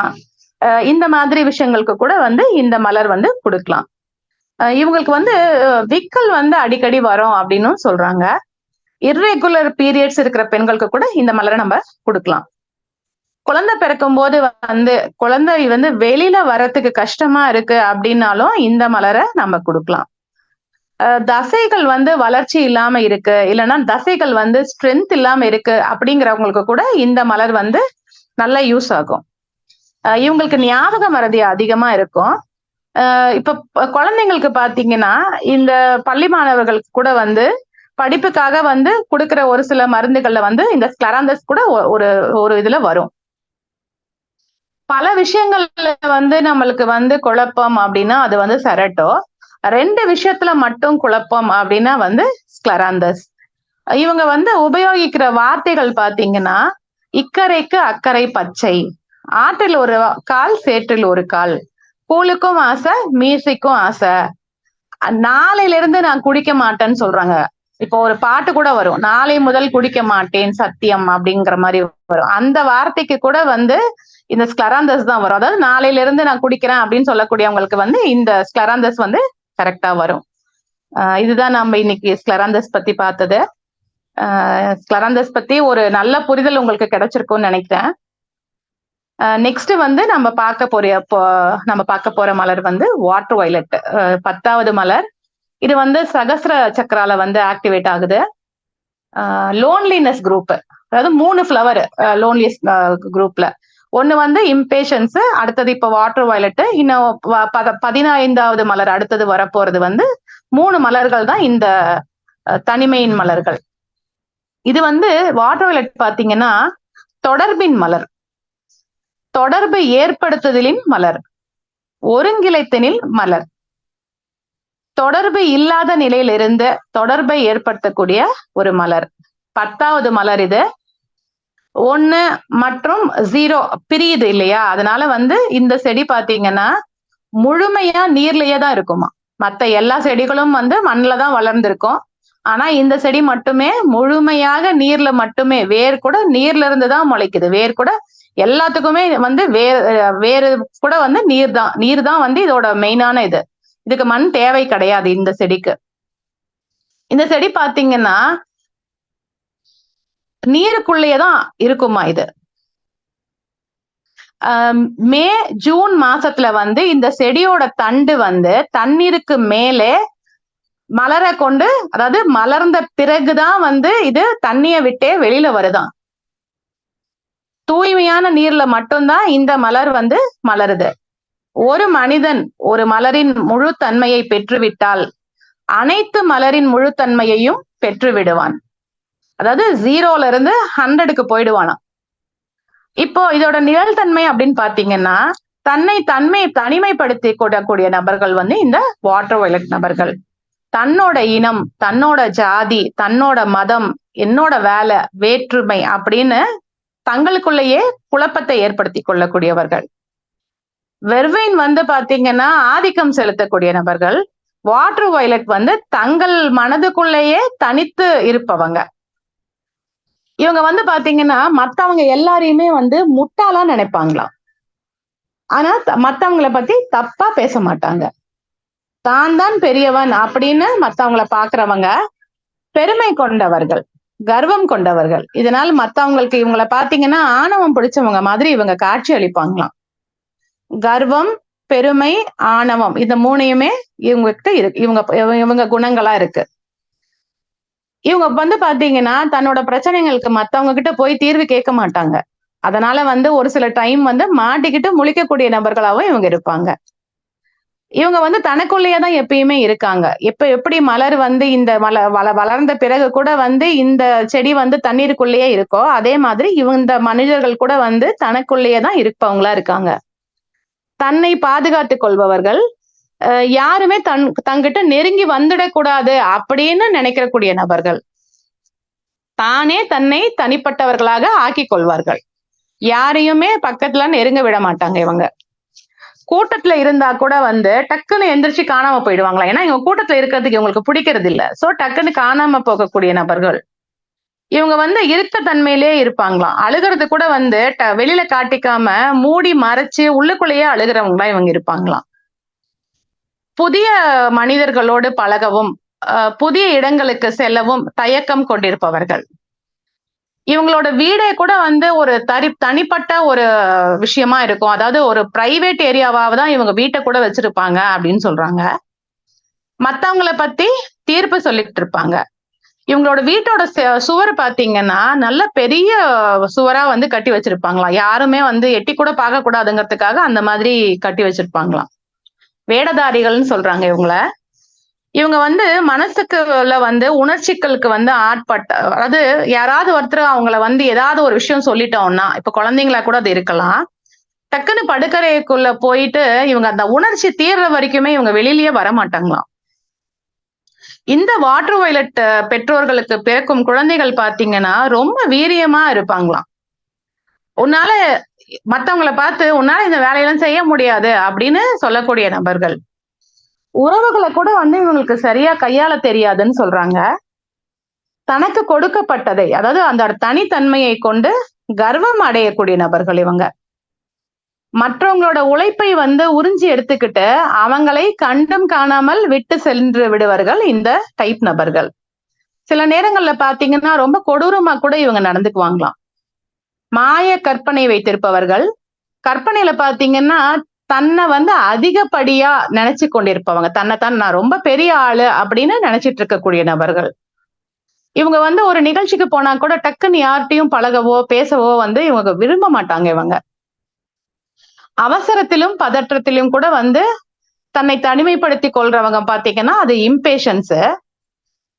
இந்த மாதிரி விஷயங்களுக்கு கூட வந்து இந்த மலர் வந்து கொடுக்கலாம். இவங்களுக்கு வந்து விக்கல் வந்து அடிக்கடி வரும் அப்படின்னு சொல்றாங்க. இர்ரெகுலர் பீரியட்ஸ் இருக்கிற பெண்களுக்கு கூட இந்த மலரை நம்ம கொடுக்கலாம். குழந்தை பிறக்கும் போது வந்து குழந்தை வந்து வெளியில வர்றதுக்கு கஷ்டமா இருக்கு அப்படின்னாலும் இந்த மலரை நம்ம கொடுக்கலாம். தசைகள் வந்து வளர்ச்சி இல்லாம இருக்கு, இல்லைன்னா தசைகள் வந்து ஸ்ட்ரென்த் இல்லாம இருக்கு அப்படிங்கிறவங்களுக்கு கூட இந்த மலர் வந்து நல்லா யூஸ் ஆகும். இவங்களுக்கு ஞாபக மறதி அதிகமா இருக்கும். இப்ப குழந்தைங்களுக்கு பாத்தீங்கன்னா இந்த பள்ளி மாணவர்களுக்கு கூட வந்து படிப்புக்காக வந்து கொடுக்கிற ஒரு சில மருந்துகள்ல வந்து இந்த ஸ்க்லராந்தஸ் கூட ஒரு ஒரு இதுல வரும். பல விஷயங்கள்ல வந்து நம்மளுக்கு வந்து குழப்பம் அப்படின்னா அது வந்து செரட்டோ. 2 விஷயத்துல மட்டும் குழப்பம் அப்படின்னா வந்து ஸ்க்லராந்தஸ். இவங்க வந்து உபயோகிக்கிற வார்த்தைகள் பாத்தீங்கன்னா, இக்கரைக்கு அக்கறை பச்சை, ஆற்றில் ஒரு கால் சேற்றில் ஒரு கால், கூழுக்கும் ஆசை மீசைக்கும் ஆசை, நாளையில இருந்து நான் குடிக்க மாட்டேன்னு சொல்றாங்க. இப்போ ஒரு பாட்டு கூட வரும், நாளை முதல் குடிக்க மாட்டேன் சத்தியம் அப்படிங்கிற மாதிரி வரும். அந்த வார்த்தைக்கு கூட வந்து இந்த ஸ்க்லராந்தஸ் தான் வரும். அதாவது நாளையில இருந்து நான் குடிக்கிறேன் அப்படின்னு சொல்லக்கூடியவங்களுக்கு வந்து இந்த ஸ்க்லராந்தஸ் வந்து கரெக்டா வரும். இதுதான் நம்ம இன்னைக்கு ஸ்க்லராந்தஸ் பத்தி பார்த்தது. ஸ்க்லராந்தஸ் பத்தி ஒரு நல்ல புரிதல் உங்களுக்கு கிடைச்சிருக்கும்னு நினைக்கிறேன். நெக்ஸ்ட் வந்து நம்ம பார்க்க போற மலர் வந்து வாட்டர் வயலட், 10வது மலர். இது வந்து சகஸ்ர சக்கரால வந்து ஆக்டிவேட் ஆகுது. லோன்லினஸ் குரூப், அதாவது 3 ஃப்ளவர் லோன்லியஸ் குரூப்ல ஒண்ணு வந்து இம்பேஷன்ஸ், அடுத்தது இப்ப வாட்டர் வயலட், இன்னும் 15வது மலர் அடுத்தது வரப்போறது வந்து 3 மலர்கள் தான் இந்த தனிமையின் மலர்கள். இது வந்து வாட்டர் வயலட் பாத்தீங்கன்னா தொடர்பின் மலர், தொடர்பு ஏற்படுத்துதலின் மலர், ஒருங்கிணைத்தனில் மலர், தொடர்பு இல்லாத நிலையிலிருந்து தொடர்பை ஏற்படுத்தக்கூடிய ஒரு மலர். 10வது மலர் இது. 1 மற்றும் 0 பிரியுது இல்லையா, அதனால வந்து இந்த செடி பாத்தீங்கன்னா முழுமையா நீர்லயே தான் இருக்குமா. மத்த எல்லா செடிகளும் வந்து மண்ணில தான் வளர்ந்திருக்கும். ஆனா இந்த செடி மட்டுமே முழுமையாக நீர்ல மட்டுமே, வேர் கூட நீர்ல இருந்து தான் முளைக்குது. வேர் கூட எல்லாத்துக்குமே வந்து வேறு கூட வந்து நீர் தான் வந்து இதோட மெயினான இது. இதுக்கு மண் தேவை கிடையாது இந்த செடிக்கு. இந்த செடி பாத்தீங்கன்னா நீருக்குள்ளேயேதான் இருக்குமா இது. மே ஜூன் மாசத்துல வந்து இந்த செடியோட தண்டு வந்து தண்ணீருக்கு மேலே மலர கொண்டு, அதாவது மலர்ந்த பிறகுதான் வந்து இது தண்ணிய விட்டே வெளியில வருதான். தூய்மையான நீர்ல மட்டும்தான் இந்த மலர் வந்து மலருது. ஒரு மனிதன் ஒரு மலரின் முழு தன்மையை பெற்றுவிட்டால் அனைத்து மலரின் முழு தன்மையையும் பெற்று விடுவான். அதாவது 0ல இருந்து 100க்கு போயிடுவானா. இப்போ இதோட நிழல்தன்மை அப்படின்னு பாத்தீங்கன்னா, தன்னை தனிமைப்படுத்தி கொள்ளக்கூடிய நபர்கள் வந்து இந்த வாட்டர் வயலட் நபர்கள். தன்னோட இனம், தன்னோட ஜாதி, தன்னோட மதம், என்னோட வேலை, வேற்றுமை அப்படின்னு தங்களுக்குள்ளேயே குழப்பத்தை ஏற்படுத்தி கொள்ளக்கூடியவர்கள். வெர்வைன் வந்து பாத்தீங்கன்னா ஆதிக்கம் செலுத்தக்கூடிய நபர்கள். வாட்டர் வயலட் வந்து தங்கள் மனதுக்குள்ளேயே தனித்து இருப்பவங்க. இவங்க வந்து பாத்தீங்கன்னா மத்தவங்க எல்லாரையுமே வந்து முட்டாளா நினைப்பாங்களாம். ஆனா மத்தவங்களை பத்தி தப்பா பேச மாட்டாங்க. தான் பெரியவன் அப்படின்னு மத்தவங்கள பாக்குறவங்க பெருமை கொண்டவர்கள், கர்வம் கொண்டவர்கள். இதனால மத்தவங்களுக்கு இவங்கள பாத்தீங்கன்னா ஆணவம் பிடிச்சவங்க மாதிரி இவங்க காட்சி அளிப்பாங்களாம். கர்வம், பெருமை, ஆணவம் இந்த 3யுமே இவங்ககிட்ட இருக்கு. இவங்க குணங்களா இருக்கு. இவங்க வந்து பாத்தீங்கன்னா தன்னோட பிரச்சனைகளுக்கு மத்தவங்க கிட்ட போய் தீர்வு கேட்க மாட்டாங்க. அதனால வந்து ஒரு சில டைம் வந்து மாட்டிக்கிட்டு முழிக்கக்கூடிய நபர்களாவும் இவங்க இருப்பாங்க. இவங்க வந்து தனக்குள்ளேயே தான் எப்பயுமே இருக்காங்க. எப்படி மலர் வந்து இந்த வளர்ந்த பிறகு கூட வந்து இந்த செடி வந்து தண்ணீருக்குள்ளேயே இருக்கோ, அதே மாதிரி இந்த மனிதர்கள் கூட வந்து தனக்குள்ளேயே தான் இருப்பவங்களா இருக்காங்க. தன்னை பாதுகாத்துக் கொள்பவர்கள். யாருமே தங்கிட்ட நெருங்கி வந்துடக்கூடாது அப்படின்னு நினைக்கக்கூடிய நபர்கள். தானே தன்னை தனிப்பட்டவர்களாக ஆக்கிக் கொள்வார்கள். யாரையுமே பக்கத்துல நெருங்க விட மாட்டாங்க இவங்க. கூட்டத்துல இருந்தா கூட வந்து டக்குன்னு எந்திரிச்சு காணாம போயிடுவாங்களா. ஏன்னா இவங்க கூட்டத்துல இருக்கிறதுக்கு இவங்களுக்கு பிடிக்கிறது இல்ல. சோ டக்குன்னு காணாம போகக்கூடிய நபர்கள். இவங்க வந்து இருக்க தன்மையிலே இருப்பாங்களாம். அழுகிறது கூட வந்து வெளியில காட்டிக்காம மூடி மறைச்சு உள்ளுக்குள்ளேயே அழுகிறவங்களா இவங்க இருப்பாங்களாம். புதிய மனிதர்களோடு பழகவும், புதிய இடங்களுக்கு செல்லவும் தயக்கம் கொண்டிருப்பவர்கள். இவங்களோட வீடே கூட வந்து ஒரு தனிப்பட்ட ஒரு விஷயமா இருக்கும். அதாவது ஒரு பிரைவேட் ஏரியாவாக தான் இவங்க வீட்டை கூட வச்சிருப்பாங்க அப்படின்னு சொல்றாங்க. மத்தவங்கள பத்தி தீர்ப்பு சொல்லிட்டு இருப்பாங்க. இவங்களோட வீட்டோட சுவர் பாத்தீங்கன்னா நல்ல பெரிய சுவரா வந்து கட்டி வச்சிருப்பாங்களாம். யாருமே வந்து எட்டி கூட பார்க்க கூடாதுங்கிறதுக்காக அந்த மாதிரி கட்டி வச்சிருப்பாங்களாம். வேடதாரிகள்னு சொல்றாங்க இவங்கள. இவங்க வந்து மனசுக்குள்ள வந்து உணர்ச்சிகளுக்கு வந்து ஆட்பட்ட, அதாவது யாராவது ஒருத்தர் அவங்கள வந்து ஏதாவது ஒரு விஷயம் சொல்லிட்டோம்னா, இப்ப குழந்தைங்களா கூட அது இருக்கலாம். டக்குன்னு படுக்கறைக்குள்ள போயிட்டு இவங்க அந்த உணர்ச்சி தீர்ற வரைக்குமே இவங்க வெளியிலயே வர மாட்டாங்களாம். இந்த வாட்டர் வயலட் பெற்றோர்களுக்கு பிறக்கும் குழந்தைகள் பாத்தீங்கன்னா ரொம்ப வீரியமா இருப்பாங்களாம். உன்னால மத்தவங்கள பார்த்து உன்னால இந்த வேலையெல்லாம் செய்ய முடியாது அப்படின்னு சொல்லக்கூடிய நபர்கள். உறவுகளை கூட வந்து இவங்களுக்கு சரியா கையாள தெரியாதுன்னு சொல்றாங்க. தனக்கு கொடுக்கப்பட்டதை, அதாவது அந்த தனித்தன்மையை கொண்டு கர்வம் அடையக்கூடிய நபர்கள் இவங்க. மற்றவங்களோட உழைப்பை வந்து உறிஞ்சி எடுத்துக்கிட்டு அவங்களை கண்டும் காணாமல் விட்டு சென்று விடுவார்கள் இந்த டைப் நபர்கள். சில நேரங்கள்ல பாத்தீங்கன்னா ரொம்ப கொடூரமா கூட இவங்க நடந்துக்குவாங்களாம். மாய கற்பனை வைத்திருப்பவர்கள். கற்பனையில பாத்தீங்கன்னா தன்னை வந்து அதிகப்படியா நினைச்சு கொண்டிருப்பவங்க. தன்னைத்தான் நான் ரொம்ப பெரிய ஆளு அப்படின்னு நினைச்சிட்டு இருக்கக்கூடிய நபர்கள். இவங்க வந்து ஒரு நிகழ்ச்சிக்கு போனா கூட டக்குன்னு யார்கிட்டயும் பழகவோ பேசவோ வந்து இவங்க விரும்ப மாட்டாங்க இவங்க. அவசரத்திலும் பதற்றத்திலும் கூட வந்து தன்னை தனிமைப்படுத்தி கொள்றவங்க பாத்தீங்கன்னா அது இம்பேஷன்ஸ்.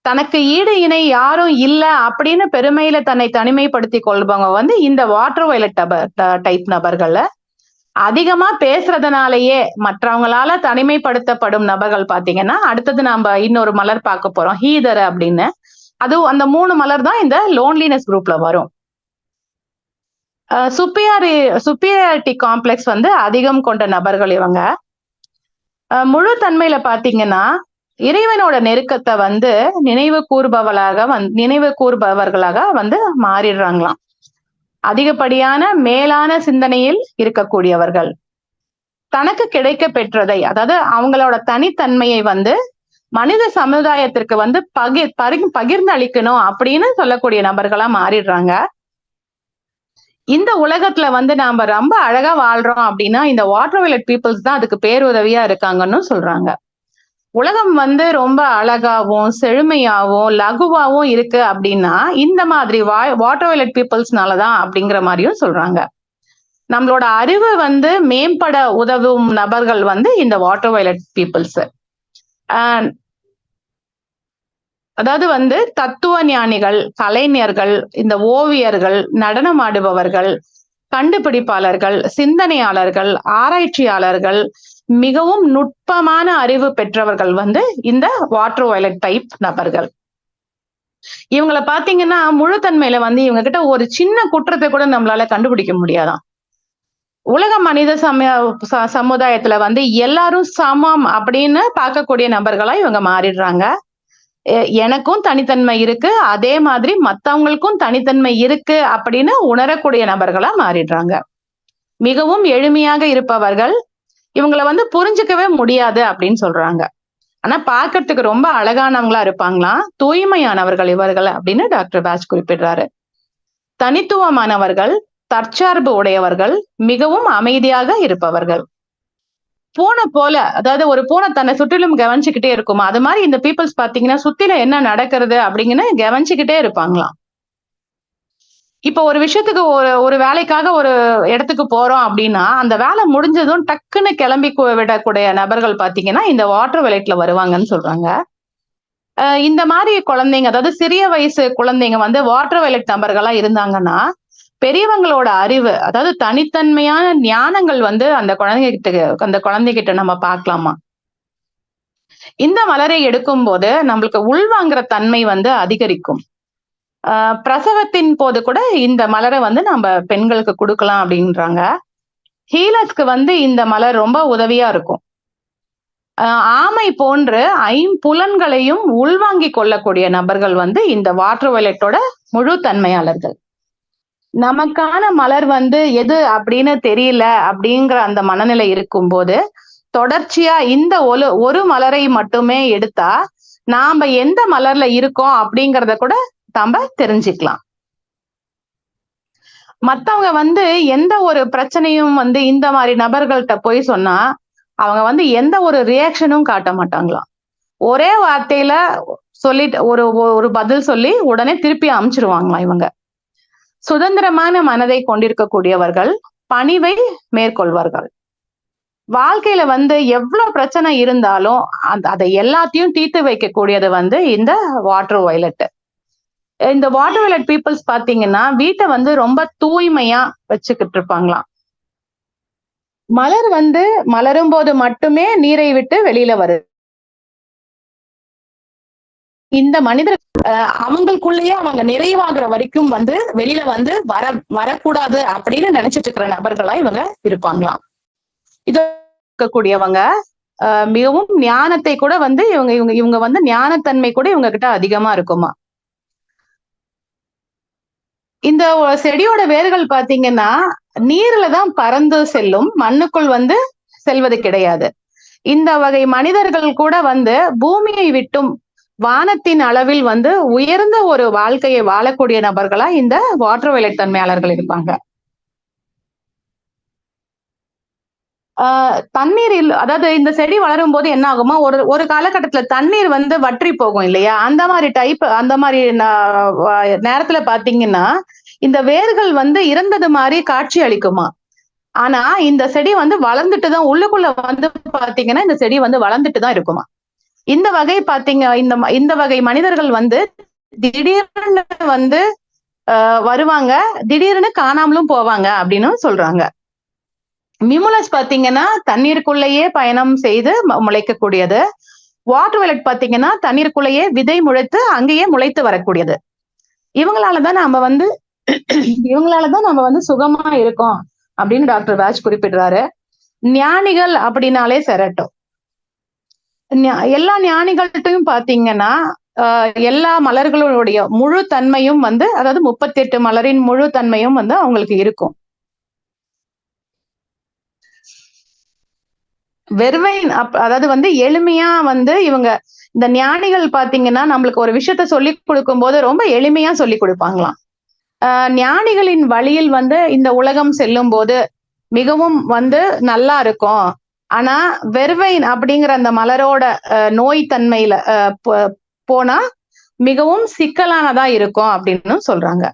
தனக்கு ஈடு இணை யாரும் இல்ல அப்படின்னு பெருமையில தன்னை தனிமைப்படுத்தி கொள்பவங்க வந்து இந்த வாட்டர் வயலட் டைப் நபர்கள்ல. அதிகமா பேசுறதுனாலயே மற்றவங்களால தனிமைப்படுத்தப்படும் நபர்கள் பாத்தீங்கன்னா, அடுத்தது நாம இன்னொரு மலர் பார்க்க போறோம், ஹீதர் அப்படின்னு. அது அந்த 3 மலர் தான் இந்த லோன்லினஸ் குரூப்ல வரும். சுப்பீரியாரிட்டி காம்ப்ளெக்ஸ் வந்து அதிகம் கொண்ட நபர்கள் இவங்க. முழு தன்மையில பாத்தீங்கன்னா இறைவனோட நெருக்கத்தை வந்து நினைவு கூறுபவர்களாக வந்து மாறிடுறாங்களாம். அதிகப்படியான மேலான சிந்தனையில் இருக்கக்கூடியவர்கள். தனக்கு கிடைக்க பெற்றதை, அதாவது அவங்களோட தனித்தன்மையை வந்து மனித சமுதாயத்திற்கு வந்து பகிர்ந்து அளிக்கணும் அப்படின்னு சொல்லக்கூடிய நபர்களா மாறிடுறாங்க. இந்த உலகத்துல வந்து நாம ரொம்ப அழகா வாழ்றோம் அப்படின்னா இந்த வாட்டர் வயலட் பீப்புள்ஸ் தான் அதுக்கு பேருதவியா இருக்காங்கன்னு சொல்றாங்க. உலகம் வந்து ரொம்ப அழகாவும் செழுமையாவும் லகுவாவும் இருக்கு அப்படின்னா இந்த மாதிரி வாட்டர் வயலட் பீப்புள்ஸ்னாலதான் அப்படிங்கிற மாதிரியும் சொல்றாங்க. நம்மளோட அறிவு வந்து மேம்பட உதவும் நபர்கள் வந்து இந்த வாட்டர் வயலட் பீப்புள்ஸ். அதாவது வந்து தத்துவ ஞானிகள், கலைஞர்கள், இந்த ஓவியர்கள், நடனமாடுபவர்கள், கண்டுபிடிப்பாளர்கள், சிந்தனையாளர்கள், ஆராய்ச்சியாளர்கள், மிகவும் நுட்பமான அறிவு பெற்றவர்கள் வந்து இந்த வாட்டர் வயலட் டைப் நபர்கள். இவங்கள பாத்தீங்கன்னா முழுத்தன்மையில வந்து இவங்க கிட்ட ஒரு சின்ன குற்றத்தை கூட நம்மளால கண்டுபிடிக்க முடியாதாம். உலக மனித சமுதாயத்துல வந்து எல்லாரும் சமம் அப்படின்னு பார்க்கக்கூடிய நபர்களா இவங்க மாறிடுறாங்க. எனக்கும் தனித்தன்மை இருக்கு, அதே மாதிரி மத்தவங்களுக்கும் தனித்தன்மை இருக்கு அப்படின்னு உணரக்கூடிய நபர்களா மாறிடுறாங்க. மிகவும் எளிமையாக இருப்பவர்கள், இவங்கள வந்து புரிஞ்சுக்கவே முடியாது அப்படின்னு சொல்றாங்க. ஆனா பார்க்கறதுக்கு ரொம்ப அழகானவங்களா இருப்பாங்களாம், தூய்மையானவர்கள் இவர்கள் அப்படின்னு டாக்டர் பேட்ச் குறிப்பிடுறாரு. தனித்துவமானவர்கள், தற்சார்பு உடையவர்கள், மிகவும் அமைதியாக இருப்பவர்கள். பூனை போல, அதாவது ஒரு பூனை தன்னை சுற்றிலும் கவனிச்சுக்கிட்டே இருக்குமா, அது மாதிரி இந்த பீப்புள்ஸ் பாத்தீங்கன்னா சுத்தில என்ன நடக்கிறது அப்படிங்கன்னு கவனிச்சுக்கிட்டே இருப்பாங்களாம். இப்ப ஒரு விஷயத்துக்கு ஒரு வேலைக்காக ஒரு இடத்துக்கு போறோம் அப்படின்னா, அந்த வேலை முடிஞ்சதும் டக்குன்னு கிளம்பி விடக்கூடிய நபர்கள் பாத்தீங்கன்னா இந்த வாட்டர் வயலட்ல வருவாங்கன்னு சொல்றாங்க. இந்த மாதிரி குழந்தைங்க, அதாவது சிறிய வயசு குழந்தைங்க வந்து வாட்டர் வயலட் நபர்களா இருந்தாங்கன்னா, பெரியவங்களோட அறிவு, அதாவது தனித்தன்மையான ஞானங்கள் வந்து அந்த குழந்தைகிட்ட நம்ம பார்க்கலாமா. இந்த மலரை எடுக்கும்போது நம்மளுக்கு உள்வாங்குற தன்மை வந்து அதிகரிக்கும். பிரசவத்தின் போது கூட இந்த மலரை வந்து நம்ம பெண்களுக்கு கொடுக்கலாம் அப்படின்றாங்க. ஹீலர்ஸ்க்கு வந்து இந்த மலர் ரொம்ப உதவியா இருக்கும். ஆமை போன்று ஐம்புலன்களையும் உள்வாங்கிக் கொள்ளக்கூடிய நபர்கள் வந்து இந்த வாட்டர் வயலட்டோட முழு தன்மையாளர்கள். நமக்கான மலர் வந்து எது அப்படின்னு தெரியல அப்படிங்கிற அந்த மனநிலை இருக்கும்போது, தொடர்ச்சியா இந்த ஒரு மலரை மட்டுமே எடுத்தா நாம எந்த மலர்ல இருக்கோம் அப்படிங்கறத கூட நாம தெரிஞ்சுக்கலாம். மத்தவங்க வந்து எந்த ஒரு பிரச்சனையும் வந்து இந்த மாதிரி நபர்கள்ட்ட போய் சொன்னா அவங்க வந்து எந்த ஒரு ரியாக்ஷனும் காட்ட மாட்டாங்களாம். ஒரே வார்த்தையில சொல்லிட்டு ஒரு பதில் சொல்லி உடனே திருப்பி அனுப்பிச்சிருவாங்களாம் இவங்க. சுதந்திரமான மனதை கொண்டிருக்கக்கூடியவர்கள் பணிவை மேற்கொள்வார்கள். வாழ்க்கையில வந்து எவ்வளவு பிரச்சனை இருந்தாலும் அதை எல்லாத்தையும் தீர்த்து வைக்கக்கூடியது வந்து இந்த வாட்டர் வயலட். இந்த வாட்டர் வயலட் பீப்புள்ஸ் பாத்தீங்கன்னா வீட்டை வந்து ரொம்ப தூய்மையா வச்சுக்கிட்டு இருப்பாங்களாம். மலர் வந்து மலரும் போது மட்டுமே நீரை விட்டு வெளியில வருது. இந்த மனிதர் அவங்களுக்குள்ளேயே அவங்க நிறைவாகிற வரைக்கும் வந்து வெளியில வந்து வரக்கூடாது அப்படின்னு நினைச்சிட்டு இருக்கிற நபர்களா இவங்க இருப்பாங்களாம். இது இருக்கக்கூடியவங்க மிகவும் ஞானத்தை கூட வந்து இவங்க இவங்க இவங்க வந்து ஞானத்தன்மை கூட இவங்க கிட்ட அதிகமா இருக்குமா. இந்த செடியோட வேர்கள் பாத்தீங்கன்னா நீர்ல தான் பறந்து செல்லும், மண்ணுக்குள் வந்து செல்வது கிடையாது. இந்த வகை மனிதர்கள் கூட வந்து பூமியை விட்டும் வானத்தின் அளவில் வந்து உயர்ந்த ஒரு வாழ்க்கையை வாழக்கூடிய நபர்களா இந்த வாட்டர் வயலட் தன்மையாளர்கள் இருப்பாங்க. தண்ணீர் அதாவது இந்த செடி வளரும் போது என்ன ஆகுமா, ஒரு காலகட்டத்துல தண்ணீர் வந்து வற்றி போகும் இல்லையா, அந்த மாதிரி நேரத்துல பாத்தீங்கன்னா இந்த வேர்கள் வந்து இறந்தது மாதிரி காட்சி அளிக்குமா. ஆனா இந்த செடி வந்து வளர்ந்துட்டு தான் உள்ளுக்குள்ள வந்து பாத்தீங்கன்னா இந்த செடி வந்து வளர்ந்துட்டு தான் இருக்குமா. இந்த வகை பாத்தீங்க, இந்த வகை மனிதர்கள் வந்து திடீர்னு வந்து வருவாங்க, திடீர்னு காணாமலும் போவாங்க அப்படின்னு சொல்றாங்க. மிமுலஸ் பாத்தீங்கன்னா தண்ணீருக்குள்ளேயே பயணம் செய்து முளைக்கக்கூடியது. வாட்டர் வயலட் பாத்தீங்கன்னா தண்ணீருக்குள்ளேயே விதை முளைத்து அங்கேயே முளைத்து வரக்கூடியது. இவங்களாலதான் நம்ம வந்து சுகமா இருக்கோம் அப்படின்னு டாக்டர் பேட்ச் குறிப்பிடுறாரு. ஞானிகள் அப்படின்னாலே செரட்டும். எல்லா ஞானிகள்கிட்டையும் பாத்தீங்கன்னா எல்லா மலர்களுடைய முழு தன்மையும் வந்து, அதாவது 38 மலரின் முழு தன்மையும் வந்து அவங்களுக்கு இருக்கும். வெர்வைன் அதாவது வந்து எளிமையா வந்து இவங்க இந்த ஞானிகள் பாத்தீங்கன்னா நம்மளுக்கு ஒரு விஷயத்த சொல்லி கொடுக்கும் போது ரொம்ப எளிமையா சொல்லி கொடுப்பாங்களாம். ஞானிகளின் வழியில் வந்து இந்த உலகம் செல்லும் போது மிகவும் வந்து நல்லா இருக்கும். ஆனா வெர்வைன் அப்படிங்கிற அந்த மலரோட நோய் தன்மையில போனா மிகவும் சிக்கலானதா இருக்கும் அப்படின்னு சொல்றாங்க.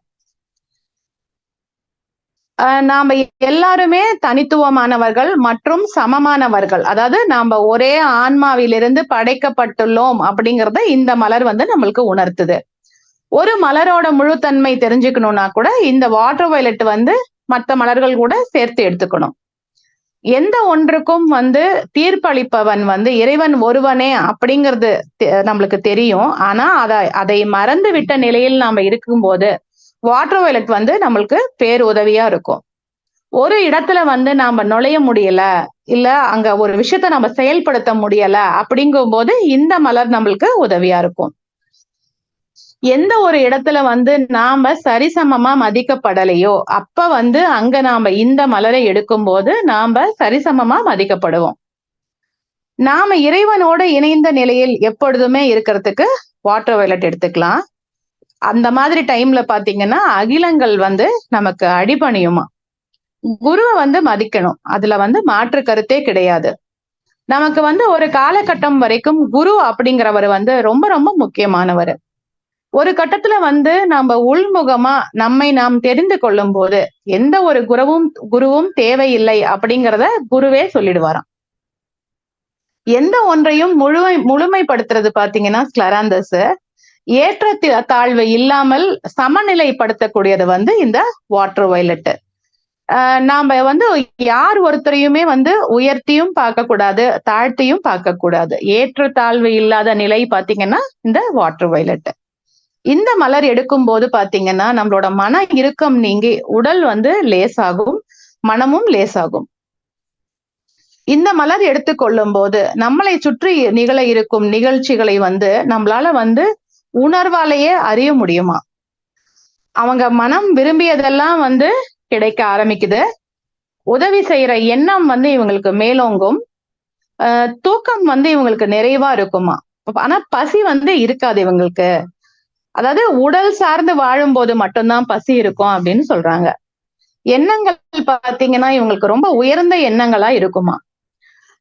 நாம எல்லாருமே தனித்துவமானவர்கள் மற்றும் சமமானவர்கள். அதாவது நாம ஒரே ஆன்மாவிலிருந்து படைக்கப்பட்டுள்ளோம் அப்படிங்கறத இந்த மலர் வந்து நம்மளுக்கு உணர்த்துது. ஒரு மலரோட முழுத்தன்மை தெரிஞ்சுக்கணும்னா கூட இந்த வாட்டர் வயலட் வந்து மற்ற மலர்கள் கூட சேர்த்து எடுத்துக்கணும். எந்த ஒன்றுக்கும் வந்து தீர்ப்பளிப்பவன் வந்து இறைவன் ஒருவனே அப்படிங்கிறது நம்மளுக்கு தெரியும். ஆனா அதை மறந்து விட்ட நிலையில் நாம இருக்கும்போது வாட்டர் வயலட் வந்து நம்மளுக்கு பேருதவியா இருக்கும். ஒரு இடத்துல வந்து நாம நுழைய முடியல, இல்ல அங்க ஒரு விஷயத்த நம்ம செயல்படுத்த முடியல அப்படிங்கும் போது இந்த மலர் நம்மளுக்கு உதவியா இருக்கும். எந்த ஒரு இடத்துல வந்து நாம சரிசமமா மதிக்கப்படலையோ அப்ப வந்து அங்க நாம இந்த மலரை எடுக்கும்போது நாம சரிசமமா மதிக்கப்படுவோம். நாம இறைவனோட இணைந்த நிலையில் எப்பொழுதுமே இருக்கிறதுக்கு வாட்டர் வயலட் எடுத்துக்கலாம். அந்த மாதிரி டைம்ல பாத்தீங்கன்னா அகிலங்கள் வந்து நமக்கு அடிபணியுமா. குருவை வந்து மதிக்கணும். அதுல வந்து மாற்று கருத்தே கிடையாது. நமக்கு வந்து ஒரு காலகட்டம் வரைக்கும் குரு அப்படிங்கிறவர் வந்து ரொம்ப ரொம்ப முக்கியமானவர். ஒரு கட்டத்துல வந்து நம்ம உள்முகமா நம்மை நாம் தெரிந்து கொள்ளும் போது எந்த ஒரு குருவும் தேவையில்லை அப்படிங்கிறத குருவே சொல்லிடுவாராம். எந்த ஒன்றையும் முழுமைப்படுத்துறது பாத்தீங்கன்னா ஸ்க்லராந்தஸ் ஏற்ற தாழ்வு இல்லாமல் சமநிலைப்படுத்தக்கூடியது வந்து இந்த வாட்டர் வயலட். நாம வந்து யார் ஒருத்தரையுமே வந்து உயர்த்தியும் பார்க்க கூடாது, தாழ்த்தியும் பார்க்க கூடாது. ஏற்ற தாழ்வு இல்லாத நிலை பாத்தீங்கன்னா இந்த வாட்டர் வயலட். இந்த மலர் எடுக்கும் போது பாத்தீங்கன்னா நம்மளோட மன இறுக்கம் நீங்கி உடல் வந்து லேசாகும், மனமும் லேசாகும். இந்த மலர் எடுத்துக்கொள்ளும் போது நம்மளை சுற்றி நிகழ இருக்கும் நிகழ்ச்சிகளை வந்து நம்மளால வந்து உணர்வாலேயே அறிய முடியுமா. அவங்க மனம் விரும்பியதெல்லாம் வந்து கிடைக்க ஆரம்பிக்குது. உதவி செய்யற எண்ணம் வந்து இவங்களுக்கு மேலோங்கும். தூக்கம் வந்து இவங்களுக்கு நிறைவா இருக்குமா. ஆனா பசி வந்து இருக்காது இவங்களுக்கு. அதாவது உடல் சார்ந்து வாழும்போது மட்டும்தான் பசி இருக்கும் அப்படின்னு சொல்றாங்க. எண்ணங்கள் பாத்தீங்கன்னா இவங்களுக்கு ரொம்ப உயர்ந்த எண்ணங்களா இருக்குமா.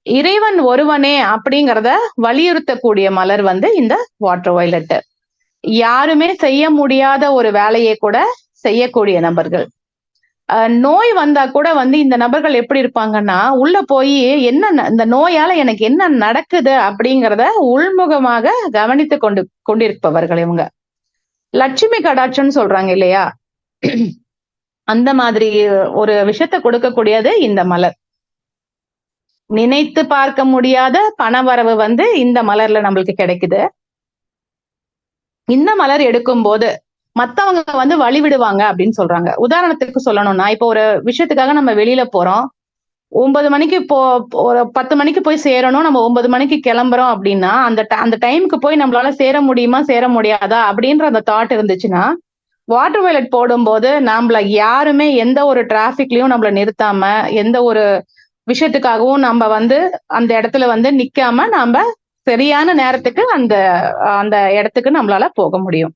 இறைவன் ஒருவனே அப்படிங்கிறத வலியுறுத்தக்கூடிய மலர் வந்து இந்த வாட்டர் வயலட். யாருமே செய்ய முடியாத ஒரு வேலையை கூட செய்யக்கூடிய நபர்கள். நோய் வந்தா கூட வந்து இந்த நபர்கள் எப்படி இருப்பாங்கன்னா உள்ள போய் என்ன இந்த நோயால எனக்கு என்ன நடக்குது அப்படிங்கிறத உள்முகமாக கவனித்து கொண்டிருப்பவர்கள் இவங்க. லட்சுமி கடாட்சம்னு சொல்றாங்க இல்லையா, அந்த மாதிரி ஒரு விஷயத்த கொடுக்கக்கூடியது இந்த மலர். நினைத்து பார்க்க முடியாத பணவரவு வந்து இந்த மலர்ல நம்மளுக்கு கிடைக்குது. இந்த மலர் எடுக்கும் போது மத்தவங்க வந்து வழி விடுவாங்க அப்படின்னு சொல்றாங்க. உதாரணத்துக்கு சொல்லணும்னா இப்போ ஒரு விஷயத்துக்காக நம்ம வெளியில போறோம். 9 மணிக்கு ஒரு 10 மணிக்கு போய் சேரணும். நம்ம 9 மணிக்கு கிளம்புறோம் அப்படின்னா அந்த டைமுக்கு போய் நம்மளால சேர முடியுமா சேர முடியாதா அப்படின்ற அந்த தாட் இருந்துச்சுன்னா வாட்டர் வயலட் போடும்போது நம்மள யாருமே எந்த ஒரு டிராபிக்லயும் நம்மள நிறுத்தாம எந்த ஒரு விஷயத்துக்காகவும் நம்ம வந்து அந்த இடத்துல வந்து நிக்காம நாம சரியான நேரத்துக்கு அந்த அந்த இடத்துக்கு நம்மளால போக முடியும்.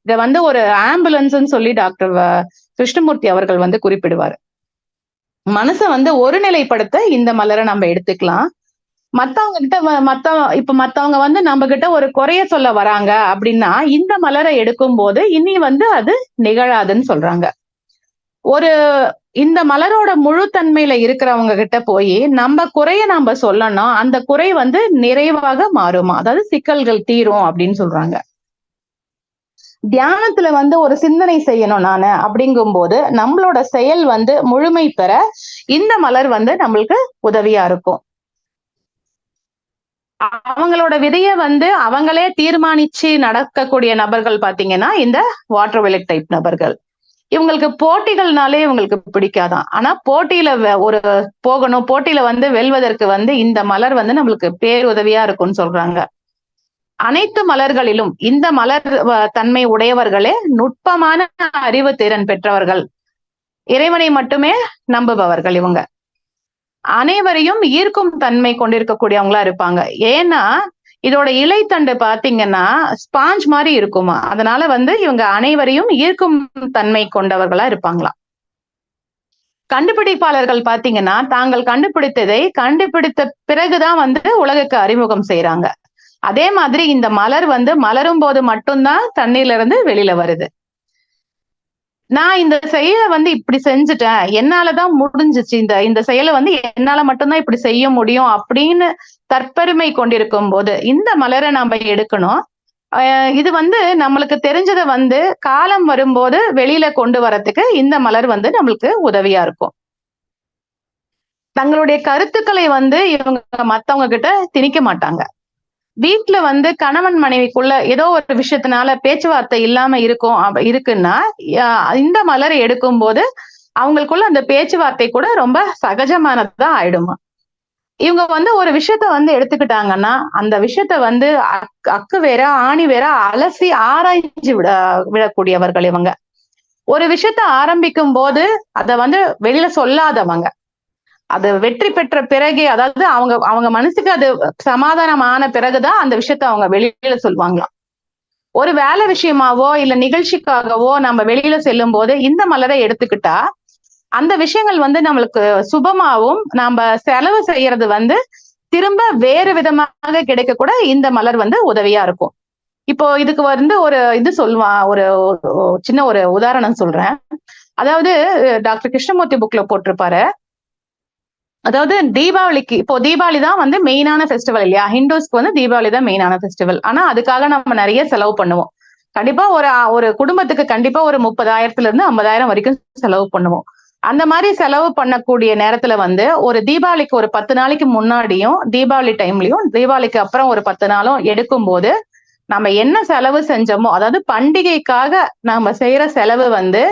இத வந்து ஒரு ஆம்புலன்ஸ்ன்னு சொல்லி டாக்டர் கிருஷ்ணமூர்த்தி அவர்கள் வந்து குறிப்பிடுவார். மனசை வந்து ஒருநிலைப்படுத்த இந்த மலரை நம்ம எடுத்துக்கலாம். மத்தவங்க கிட்ட மத்தவங்க வந்து நம்ம கிட்ட ஒரு குறைய சொல்ல வராங்க அப்படின்னா இந்த மலரை எடுக்கும் போது இனி வந்து அது நிகழாதுன்னு சொல்றாங்க. ஒரு இந்த மலரோட முழு தன்மையில இருக்கிறவங்க கிட்ட போய் நம்ம குறைய நம்ம சொல்லணும், அந்த குறை வந்து நிறைவாக மாறுமா, அதாவது சிக்கல்கள் தீரும் அப்படின்னு சொல்றாங்க. தியானத்துல வந்து ஒரு சிந்தனை செய்யணும் நானு அப்படிங்கும் போது நம்மளோட செயல் வந்து முழுமை பெற இந்த மலர் வந்து நம்மளுக்கு உதவியா இருக்கும். அவங்களோட விதைய வந்து அவங்களே தீர்மானிச்சு நடக்கக்கூடிய நபர்கள் பாத்தீங்கன்னா இந்த வாட்டர் வயலட் டைப் நபர்கள். இவங்களுக்கு போட்டிகள்னாலே இவங்களுக்கு பிடிக்காதான். ஆனா போட்டியில ஒரு போகணும், போட்டியில வந்து வெல்வதற்கு வந்து இந்த மலர் வந்து நம்மளுக்கு பேருதவியா இருக்கும்னு சொல்றாங்க. அனைத்து மலர்களிலும் இந்த மலர் தன்மை உடையவர்களே நுட்பமான அறிவு திறன் பெற்றவர்கள், இறைவனை மட்டுமே நம்புபவர்கள். இவங்க அனைவரையும் ஈர்க்கும் தன்மை கொண்டிருக்கக்கூடியவங்களா இருப்பாங்க. ஏன்னா இதோட இலைத்தண்டு பாத்தீங்கன்னா ஸ்பாஞ்ச் மாதிரி இருக்குமா. அதனால வந்து இவங்க அனைவரையும் ஈர்க்கும் தன்மை கொண்டவர்களா இருப்பாங்களா. கண்டுபிடிப்பாளர்கள் பாத்தீங்கன்னா தாங்கள் கண்டுபிடித்ததை கண்டுபிடித்த பிறகுதான் வந்து உலகுக்கு அறிமுகம் செய்யறாங்க. அதே மாதிரி இந்த மலர் வந்து மலரும் போது மட்டும்தான் தண்ணீர்ல இருந்து வெளியில வருது. நான் இந்த செயலை வந்து இப்படி செஞ்சுட்டேன், என்னாலதான் முடிஞ்சிச்சு, இந்த இந்த செயலை வந்து என்னால மட்டும்தான் இப்படி செய்ய முடியும் அப்படின்னு தற்பெருமை கொண்டிருக்கும் போது இந்த மலரை நாம எடுக்கணும். இது வந்து நம்மளுக்கு தெரிஞ்சதை வந்து காலம் வரும்போது வெளியில கொண்டு வரதுக்கு இந்த மலர் வந்து நம்மளுக்கு உதவியா இருக்கும். தங்களுடைய கருத்துக்களை வந்து இவங்க மத்தவங்க கிட்ட திணிக்க மாட்டாங்க. வீட்டுல வந்து கணவன் மனைவிக்குள்ள ஏதோ ஒரு விஷயத்தினால பேச்சுவார்த்தை இல்லாம இருக்குன்னா இந்த மலரை எடுக்கும் போது அவங்களுக்குள்ள அந்த பேச்சுவார்த்தை கூட ரொம்ப சகஜமானதா ஆயிடுமா. இவங்க வந்து ஒரு விஷயத்த வந்து எடுத்துக்கிட்டாங்கன்னா அந்த விஷயத்த வந்து அக்கு வேற ஆணி வேற அலசி ஆராய்ஞ்சு விடக்கூடியவர்கள் இவங்க. ஒரு விஷயத்த ஆரம்பிக்கும் போது அத வந்து வெளியில சொல்லாதவங்க. அது வெற்றி பெற்ற பிறகு, அதாவது அவங்க அவங்க மனசுக்கு அது சமாதானம் ஆன பிறகுதான் அந்த விஷயத்த அவங்க வெளியில சொல்லுவாங்களாம். ஒரு வேலை விஷயமாவோ இல்ல நிகழ்ச்சிக்காகவோ நம்ம வெளியில செல்லும் போது இந்த மலரை எடுத்துக்கிட்டா அந்த விஷயங்கள் வந்து நம்மளுக்கு சுபமாவும் நாம செலவு செய்யறது வந்து திரும்ப வேறு விதமாக கிடைக்க கூட இந்த மலர் வந்து உதவியா இருக்கும். இப்போ இதுக்கு வந்து ஒரு இது சொல்லுவான், ஒரு சின்ன ஒரு உதாரணம் சொல்றேன். அதாவது டாக்டர் கிருஷ்ணமூர்த்தி புக்ல போட்டிருப்பாரு. அதாவது தீபாவளிக்கு, இப்போ தீபாவளி தான் வந்து மெயினான ஃபெஸ்டிவல் இல்லையா? ஹிந்துஸ்க்கு வந்து தீபாவளி தான் மெயினான ஃபெஸ்டிவல். ஆனா அதுக்காக நம்ம நிறைய செலவு பண்ணுவோம். கண்டிப்பா ஒரு ஒரு குடும்பத்துக்கு கண்டிப்பா ஒரு 30,000 இருந்து 50,000 வரைக்கும் செலவு பண்ணுவோம். அந்த மாதிரி செலவு பண்ணக்கூடிய நேரத்துல வந்து ஒரு தீபாவளிக்கு ஒரு 10 நாளைக்கு முன்னாடியும் தீபாவளி டைம்லயும் தீபாவளிக்கு அப்புறம் ஒரு 10 நாளும் எடுக்கும் போது நம்ம என்ன செலவு செஞ்சோமோ, அதாவது பண்டிகைக்காக நாம செய்யற செலவு வந்து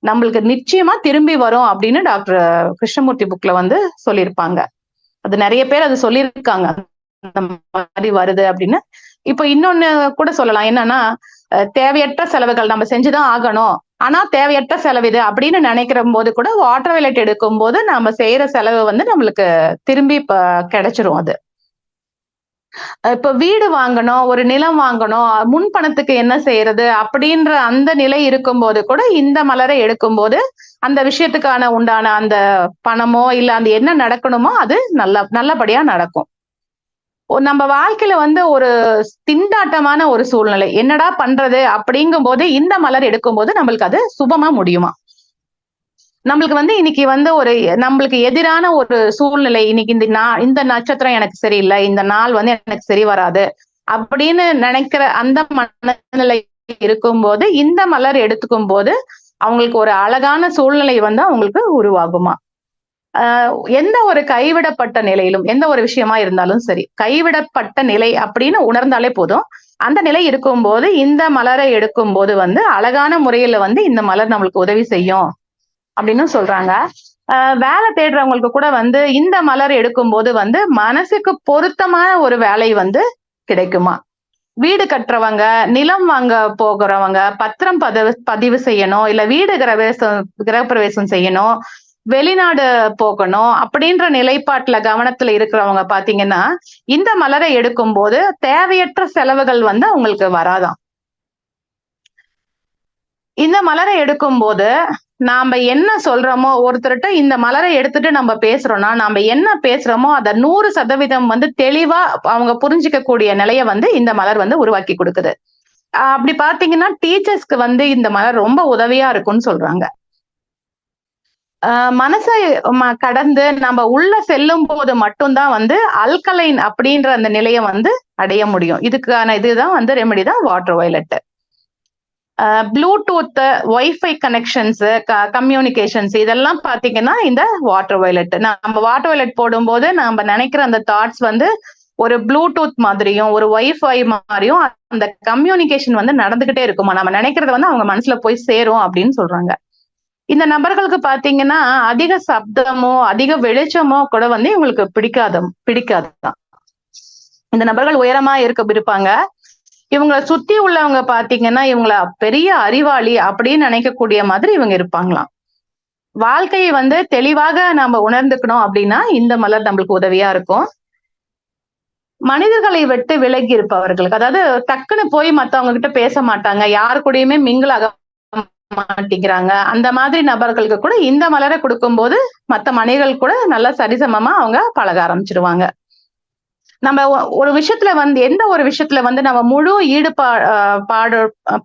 நம்மளுக்கு நிச்சயமா திரும்பி வரும் அப்படின்னு டாக்டர் கிருஷ்ணமூர்த்தி புக்ல வந்து சொல்லியிருப்பாங்க. அது நிறைய பேர் அது சொல்லியிருக்காங்க, அந்த மாதிரி வருது அப்படின்னு. இப்ப இன்னொன்னு கூட சொல்லலாம், என்னன்னா தேவையற்ற செலவுகள் நம்ம செஞ்சுதான் ஆகணும், ஆனா தேவையற்ற செலவு இது அப்படின்னு நினைக்கிற போது கூட வாட்டர் வயலட் எடுக்கும் போது நம்ம செய்யற செலவு வந்து நம்மளுக்கு திரும்பி கிடைச்சிரும். அது இப்ப வீடு வாங்கணும், ஒரு நிலம் வாங்கணும், முன் பணத்துக்கு என்ன செய்யறது அப்படின்ற அந்த நிலை இருக்கும்போது கூட இந்த மலரை எடுக்கும்போது அந்த விஷயத்துக்கான உண்டான அந்த பணமோ இல்ல அந்த என்ன நடக்கணுமோ அது நல்லபடியா நடக்கும். நம்ம வாழ்க்கையில வந்து ஒரு திண்டாட்டமான ஒரு சூழ்நிலை, என்னடா பண்றது அப்படிங்கும் போது இந்த மலர் எடுக்கும்போது நம்மளுக்கு அது சுபமா முடியுமா. நம்மளுக்கு வந்து இன்னைக்கு வந்து ஒரு நம்மளுக்கு எதிரான ஒரு சூழ்நிலை, இன்னைக்கு இந்த நட்சத்திரம் எனக்கு சரியில்லை, இந்த நாள் வந்து எனக்கு சரி வராது அப்படின்னு நினைக்கிற அந்த மனநிலை இருக்கும்போது இந்த மலர் எடுத்துக்கும் போது அவங்களுக்கு ஒரு அழகான சூழ்நிலை வந்து அவங்களுக்கு உருவாகுமா. எந்த ஒரு கைவிடப்பட்ட நிலையிலும் எந்த ஒரு விஷயமா இருந்தாலும் சரி, கைவிடப்பட்ட நிலை அப்படின்னு உணர்ந்தாலே போதும். அந்த நிலை இருக்கும்போது இந்த மலரை எடுக்கும் போது வந்து அழகான முறையில வந்து இந்த மலர் நம்மளுக்கு உதவி செய்யும் அப்படின்னு சொல்றாங்க. வேலை தேடுறவங்களுக்கு கூட வந்து இந்த மலர் எடுக்கும்போது வந்து மனசுக்கு பொருத்தமான ஒரு வேலை வந்து கிடைக்குமா. வீடு கட்டுறவங்க, நிலம் வாங்க போகிறவங்க, பத்திரம் பதிவு செய்யணும், இல்ல வீடு கிரகப்பிரவேசம் செய்யணும், வெளிநாடு போகணும் அப்படின்ற நிலைப்பாட்டுல கவனத்துல இருக்கிறவங்க பாத்தீங்கன்னா இந்த மலரை எடுக்கும் போது தேவையற்ற செலவுகள் வந்து அவங்களுக்கு வராதாம். இந்த மலரை எடுக்கும் போது நாம என்ன சொல்றோமோ, ஒருத்தர்கிட்ட இந்த மலரை எடுத்துட்டு நம்ம பேசுறோம்னா நாம என்ன பேசுறோமோ அதை 100% வந்து தெளிவா அவங்க புரிஞ்சுக்க கூடிய நிலையை வந்து இந்த மலர் வந்து உருவாக்கி கொடுக்குது. அப்படி பாத்தீங்கன்னா டீச்சர்ஸ்க்கு வந்து இந்த மலர் ரொம்ப உதவியா இருக்கும்னு சொல்றாங்க. மனசை கடந்து நம்ம உள்ள செல்லும் போது மட்டும்தான் வந்து அல்கலைன் அப்படின்ற அந்த நிலையை வந்து அடைய முடியும். இதுக்கான இதுதான் வந்து ரெமெடி தான் water violet. Bluetooth, wifi connections, communications இதெல்லாம் பாத்தீங்கன்னா இந்த வாட்டர் வயலட். நம்ம வாட்டர் வயலட் போடும்போது நம்ம நினைக்கிற அந்த தாட்ஸ் வந்து ஒரு ப்ளூடூத் மாதிரியும் ஒரு வைஃபை மாதிரியும் அந்த கம்யூனிகேஷன் வந்து நடந்துகிட்டே இருக்குமா. நம்ம நினைக்கிறது வந்து அவங்க மனசுல போய் சேரும் அப்படின்னு சொல்றாங்க. இந்த நபர்களுக்கு பாத்தீங்கன்னா அதிக சப்தமோ அதிக வெளிச்சமோ கூட வந்து இவங்களுக்கு பிடிக்காதுதான். இந்த நபர்கள் உயரமா இருப்பாங்க. இவங்களை சுத்தி உள்ளவங்க பாத்தீங்கன்னா இவங்கள பெரிய அறிவாளி அப்படின்னு நினைக்கக்கூடிய மாதிரி இவங்க இருப்பாங்களாம். வாழ்க்கையை வந்து தெளிவாக நாம உணர்ந்துக்கணும் அப்படின்னா இந்த மலர் நம்மளுக்கு உதவியா இருக்கும். மனிதர்களை விட்டு விலகி இருப்பவர்களுக்கு, அதாவது டக்குன்னு போய் மத்தவங்க கிட்ட பேச மாட்டாங்க, யாரு கூடயுமே மிங்கிள் ஆக மாட்டேங்கிறாங்க, அந்த மாதிரி நபர்களுக்கு கூட இந்த மலரை கொடுக்கும் போது மத்த மனிதர்கள் கூட நல்லா சரிசமமா அவங்க பழக ஆரம்பிச்சிருவாங்க. நம்ம ஒரு விஷயத்துல வந்து எந்த ஒரு விஷயத்துல வந்து நம்ம முழு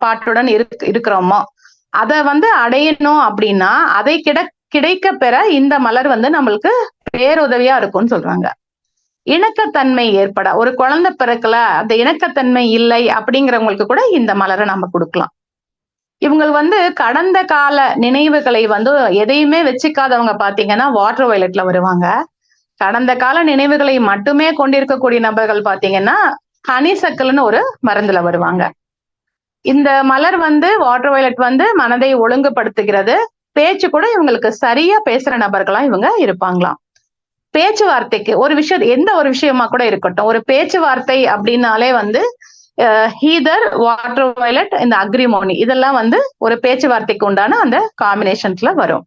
பாட்டுடன் இருக்கிறோமோ அதை வந்து அடையணும் அப்படின்னா அதை கிடைக்க பெற இந்த மலர் வந்து நம்மளுக்கு பேருதவியா இருக்கும்னு சொல்றாங்க. இணக்கத்தன்மை ஏற்பட, ஒரு குழந்தை பிறக்கல, அந்த இணக்கத்தன்மை இல்லை அப்படிங்கிறவங்களுக்கு கூட இந்த மலரை நம்ம கொடுக்கலாம். இவங்க வந்து கடந்த கால நினைவுகளை வந்து எதையுமே வச்சுக்காதவங்க பாத்தீங்கன்னா வாட்டர் வயலட்ல வருவாங்க. கடந்த கால நினைவுகளை மட்டுமே கொண்டிருக்கக்கூடிய நபர்கள் பாத்தீங்கன்னா ஹனிசக்கல்னு ஒரு மருந்துல வருவாங்க. இந்த மலர் வந்து வாட்டர் வயலட் வந்து மனதை ஒழுங்குபடுத்துகிறது. பேச்சு கூட இவங்களுக்கு சரியா பேசுற நபர்களா இவங்க இருப்பாங்களாம். பேச்சுவார்த்தைக்கு ஒரு விஷயம், எந்த ஒரு விஷயமா கூட இருக்கட்டும், ஒரு பேச்சுவார்த்தை அப்படின்னாலே வந்து ஹீதர், வாட்டர் வயலட், இந்த அக்ரிமோனி இதெல்லாம் வந்து ஒரு பேச்சுவார்த்தைக்கு உண்டான அந்த காம்பினேஷன்ஸ்ல வரும்.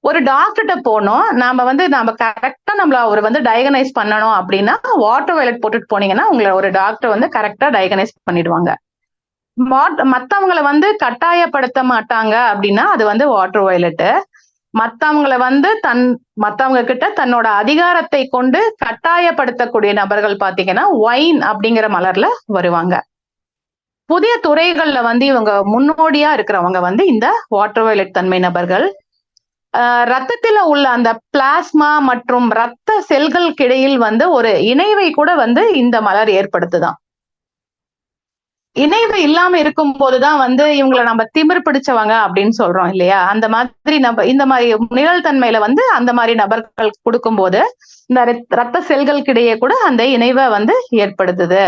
ஒரு டாக்டர்கிட்ட போனோம், நாம கரெக்டா நம்மள அவர் வந்து டயகனைஸ் பண்ணணும் அப்படின்னா வாட்டர் வயலட் போட்டுட்டு போனீங்கன்னா உங்களை ஒரு டாக்டர் வந்து கரெக்டா டயகனைஸ் பண்ணிடுவாங்க. மத்தவங்களை வந்து கட்டாயப்படுத்த மாட்டாங்க அப்படின்னா அது வந்து வாட்டர் வயலட். மத்தவங்களை வந்து மத்தவங்க கிட்ட தன்னோட அதிகாரத்தை கொண்டு கட்டாயப்படுத்தக்கூடிய நபர்கள் பாத்தீங்கன்னா ஒயின் அப்படிங்கிற மலர்ல வருவாங்க. புதிய துறைகள்ல வந்து இவங்க முன்னோடியா இருக்கிறவங்க வந்து இந்த வாட்டர் வயலட் தன்மை நபர்கள். ரத்தத்துல உள்ள அந்த பிளாஸ்மா மற்றும் ரத்த செல்களுக்கு இடையில் வந்து ஒரு இணைவை கூட வந்து இந்த மலர் ஏற்படுத்துதான். இணைவு இல்லாம இருக்கும் போதுதான் வந்து இவங்களை நம்ம திமிர் பிடிச்சவங்க அப்படின்னு சொல்றோம் இல்லையா? அந்த மாதிரி இந்த மாதிரி நிழல் தன்மையில வந்து அந்த மாதிரி நபர்கள் கொடுக்கும் போது இந்த ரத்த செல்களுக்கிடையே கூட அந்த இணைவை வந்து ஏற்படுத்துது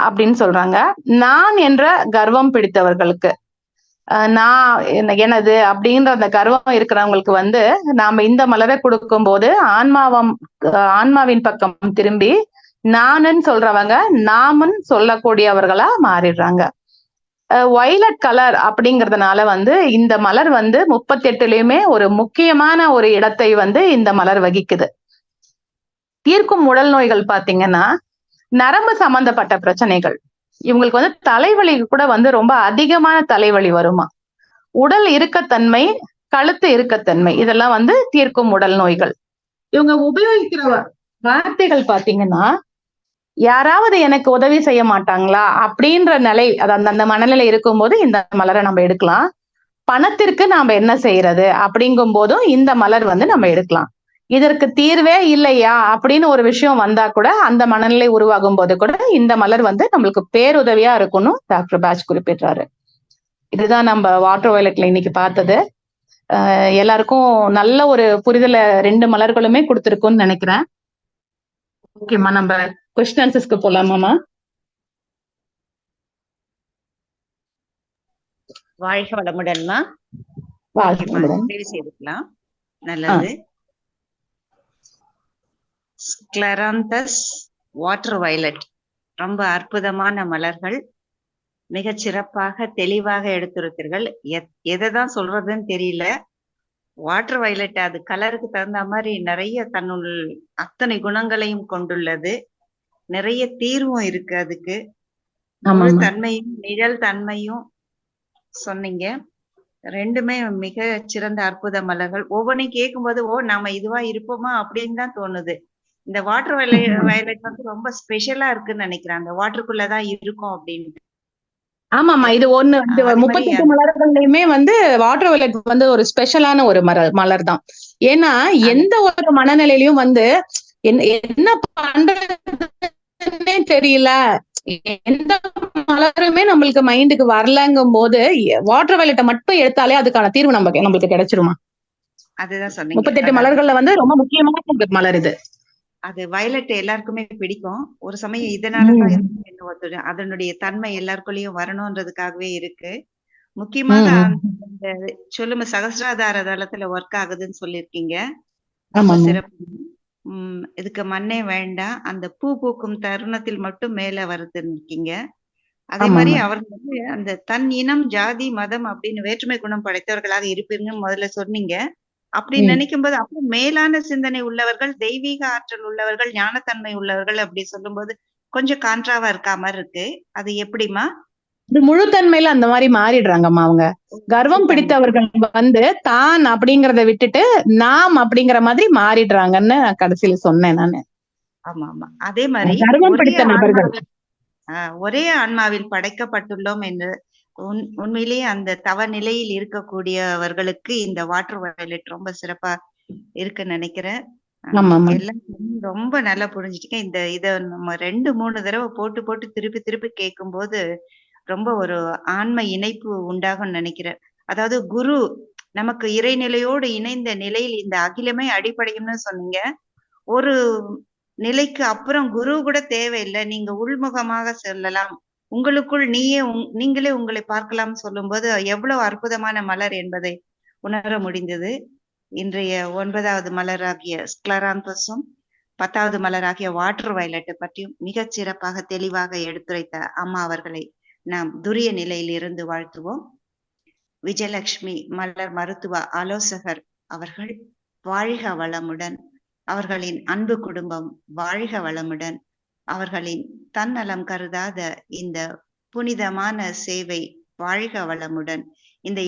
அப்படின்னு சொல்றாங்க. நான் என்ற கர்வம் பிடித்தவர்களுக்கு, நான் எனது அப்படின்ற அந்த கர்வம் இருக்கிறவங்களுக்கு வந்து நாம இந்த மலரை கொடுக்கும் போது ஆன்மாவின் பக்கம் திரும்பி நானுன்னு சொல்றவங்க நாமன் சொல்லக்கூடியவர்களா மாறிடுறாங்க. வயலட் கலர் அப்படிங்கறதுனால வந்து இந்த மலர் வந்து 38லயுமே ஒரு முக்கியமான ஒரு இடத்தை வந்து இந்த மலர் வகிக்குது. தீர்க்கும் உடல் நோய்கள் பாத்தீங்கன்னா நரம்பு சம்பந்தப்பட்ட பிரச்சனைகள், இவங்களுக்கு வந்து தலைவலி கூட வந்து ரொம்ப அதிகமான தலைவலி வருமா, உடல் இறுக்கத்தன்மை, கழுத்து இறுக்கத்தன்மை, இதெல்லாம் வந்து தீர்க்கும் உடல் நோய்கள். இவங்க உபயோகிக்கிற வார்த்தைகள் பாத்தீங்கன்னா யாராவது எனக்கு உதவி செய்ய மாட்டாங்களா அப்படின்ற நிலை, அந்த மனநிலை இருக்கும்போது இந்த மலரை நம்ம எடுக்கலாம். பணத்திற்கு நாம என்ன செய்யறது அப்படிங்கும் போதும் இந்த மலர் வந்து நம்ம எடுக்கலாம். இதற்கு தீர்வே இல்லையா அப்படின்னு ஒரு விஷயம் வந்தா கூட அந்த மனநிலை உருவாகும் போது கூட இந்த மலர் வந்து நம்மளுக்கு பேருதவியா இருக்கும்னு டாக்டர் பாஜ் குறிப்பிடுறாரு. இதுதான் நம்ம வாட்டர் வயலட்ல இன்னைக்கு பார்த்தது. எல்லாருக்கும் நல்ல ஒரு புரிதலை 2 மலர்களுமே கொடுத்திருக்கும்னு நினைக்கிறேன். ஓகேம்மா, நம்ம கொஸ்டின் ஆன்சர்ஸ்க்கு போலாமாமா? வாழ்க வளமுடன்மா. செய்துக்கலாம். நல்லது. ஸ்க்லராந்தஸ் வாட்டர் வயலட் ரொம்ப அற்புதமான மலர்கள். மிகச் சிறப்பாக தெளிவாக எடுத்துரைத்தீர்கள். எதைதான் சொல்றதுன்னு தெரியல. வாட்டர் வயலட் அது கலருக்கு தகுந்த மாதிரி நிறைய தன்னுள் அத்தனை குணங்களையும் கொண்டுள்ளது. நிறைய தீர்வும் இருக்கு அதுக்கு. முழு தன்மையும் நிழல் தன்மையும் சொன்னீங்க. ரெண்டுமே மிக சிறந்த அற்புத மலர்கள். ஒவ்வொன்றையும் கேட்கும்போது நாம இதுவா இருப்போமா அப்படின்னு தான் தோணுது. இந்த வாட்டர் வயலட் வந்து ரொம்ப ஸ்பெஷலா இருக்குன்னு நினைக்கிறேன். அந்த வாட்டருக்குள்ளதான் இருக்கும் அப்படின்ட்டு. ஆமாமா, இது 38 மலர்கள்லயுமே வந்து வாட்டர் வயலட் வந்து ஒரு ஸ்பெஷலான ஒரு மலர் தான். ஏன்னா எந்த ஒரு மனநிலையிலயும் வந்து என்ன பண்றதுன்னே தெரியல, எந்த மலருமே நம்மளுக்கு மைண்டுக்கு வரலங்கும் போது வாட்டர் வயலட்டை மட்டும் எடுத்தாலே அதுக்கான தீர்வு நம்மளுக்கு கிடைச்சிருமா? அதுதான் சொன்னீங்க. 38 மலர்கள்ல வந்து ரொம்ப முக்கியமான மலர் இது. அது வயலட் எல்லாருக்குமே பிடிக்கும். ஒரு சமயம் இதனாலதான் அதனுடைய தன்மை எல்லாருக்குள்ளயும் வரணும்ன்றதுக்காகவே இருக்கு. முக்கியமாக அந்த சொல்லுங்க, சகசிராதார தளத்துல ஒர்க் ஆகுதுன்னு சொல்லிருக்கீங்க. சிறப்பு. இதுக்கு மண்ணே வேண்டாம், அந்த பூ பூக்கும் தருணத்தில் மட்டும் மேல வருதுன்னு இருக்கீங்க. அதே மாதிரி அவர்கள் வந்து அந்த தன் இனம், ஜாதி, மதம் அப்படின்னு வேற்றுமை குணம் படைத்தவர்களாக இருப்பீங்கன்னு முதல்ல சொன்னீங்க. அப்படி நினைக்கும் போது அப்போ மேலான சிந்தனை உள்ளவர்கள், தெய்வீக ஆற்றல் உள்ளவர்கள், ஞானத்தன்மை உள்ளவர்கள் அப்படி சொல்லும் போது கொஞ்சம் கான்ட்ராவா இருக்கா மாதிரி இருக்கு. அது எப்படிமா? இது முழு தன்மையில அந்த மாதிரி மாறிடுறாங்கம்மா. அவங்க கர்வம் பிடித்தவர்கள் வந்து தான் அப்படிங்கறத விட்டுட்டு நாம் அப்படிங்கிற மாதிரி மாறிடுறாங்கன்னு கடைசியில சொன்னேன் நானு. ஆமா ஆமா, அதே மாதிரி கர்வம் பிடித்த நபர்கள் ஒரே ஆன்மாவில் படைக்கப்பட்டுள்ளோம் என்று உண்மையிலேயே அந்த தவ நிலையில் இருக்கக்கூடியவர்களுக்கு இந்த வாட்டர் வயலட் ரொம்ப சிறப்பா இருக்குன்னு நினைக்கிறேன். ஆமாமா. எல்லாம் ரொம்ப நல்லா புரிஞ்சுட்டீங்க. இத நம்ம 2, 3 தடவ போட்டு, போட்டு திருப்பி, திருப்பி கேட்கும்போது, ரொம்ப ஒரு ஆன்ம இணைப்பு உண்டாகும்னு நெனைக்கிறேன். அதாவது குரு நமக்கு இறைநிலையோடு இணைந்த நிலையில் இந்த அகிலமே அடிபடையும்னு சொன்னீங்க. ஒரு நிலைக்கு அப்புறம் குரு கூட தேவையில்ல. நீங்க உள்முகமாக செல்லலாம். உங்களுக்குள் நீங்களே உங்களை பார்க்கலாம்னு சொல்லும்போது, எவ்வளவு அற்புதமான மலர் என்பதை உணர முடிந்தது. இன்றைய 9வது மலராகிய ஸ்க்லராந்தஸும் 10வது மலராகிய வாட்டர் வயலட் பற்றியும் மிகச் சிறப்பாக தெளிவாக எடுத்துரைத்த அம்மா அவர்களை நாம் துரிய நிலையில் இருந்து வாழ்த்துவோம். விஜயலட்சுமி மலர் மருத்துவ ஆலோசகர் அவர்கள் வாழ்க வளமுடன். அவர்களின் அன்பு குடும்பம் வாழ்க வளமுடன். அவர்களின் தன்னலம் கருதாத இந்த புனிதமான சேவை வாழ்க வளமுடன்.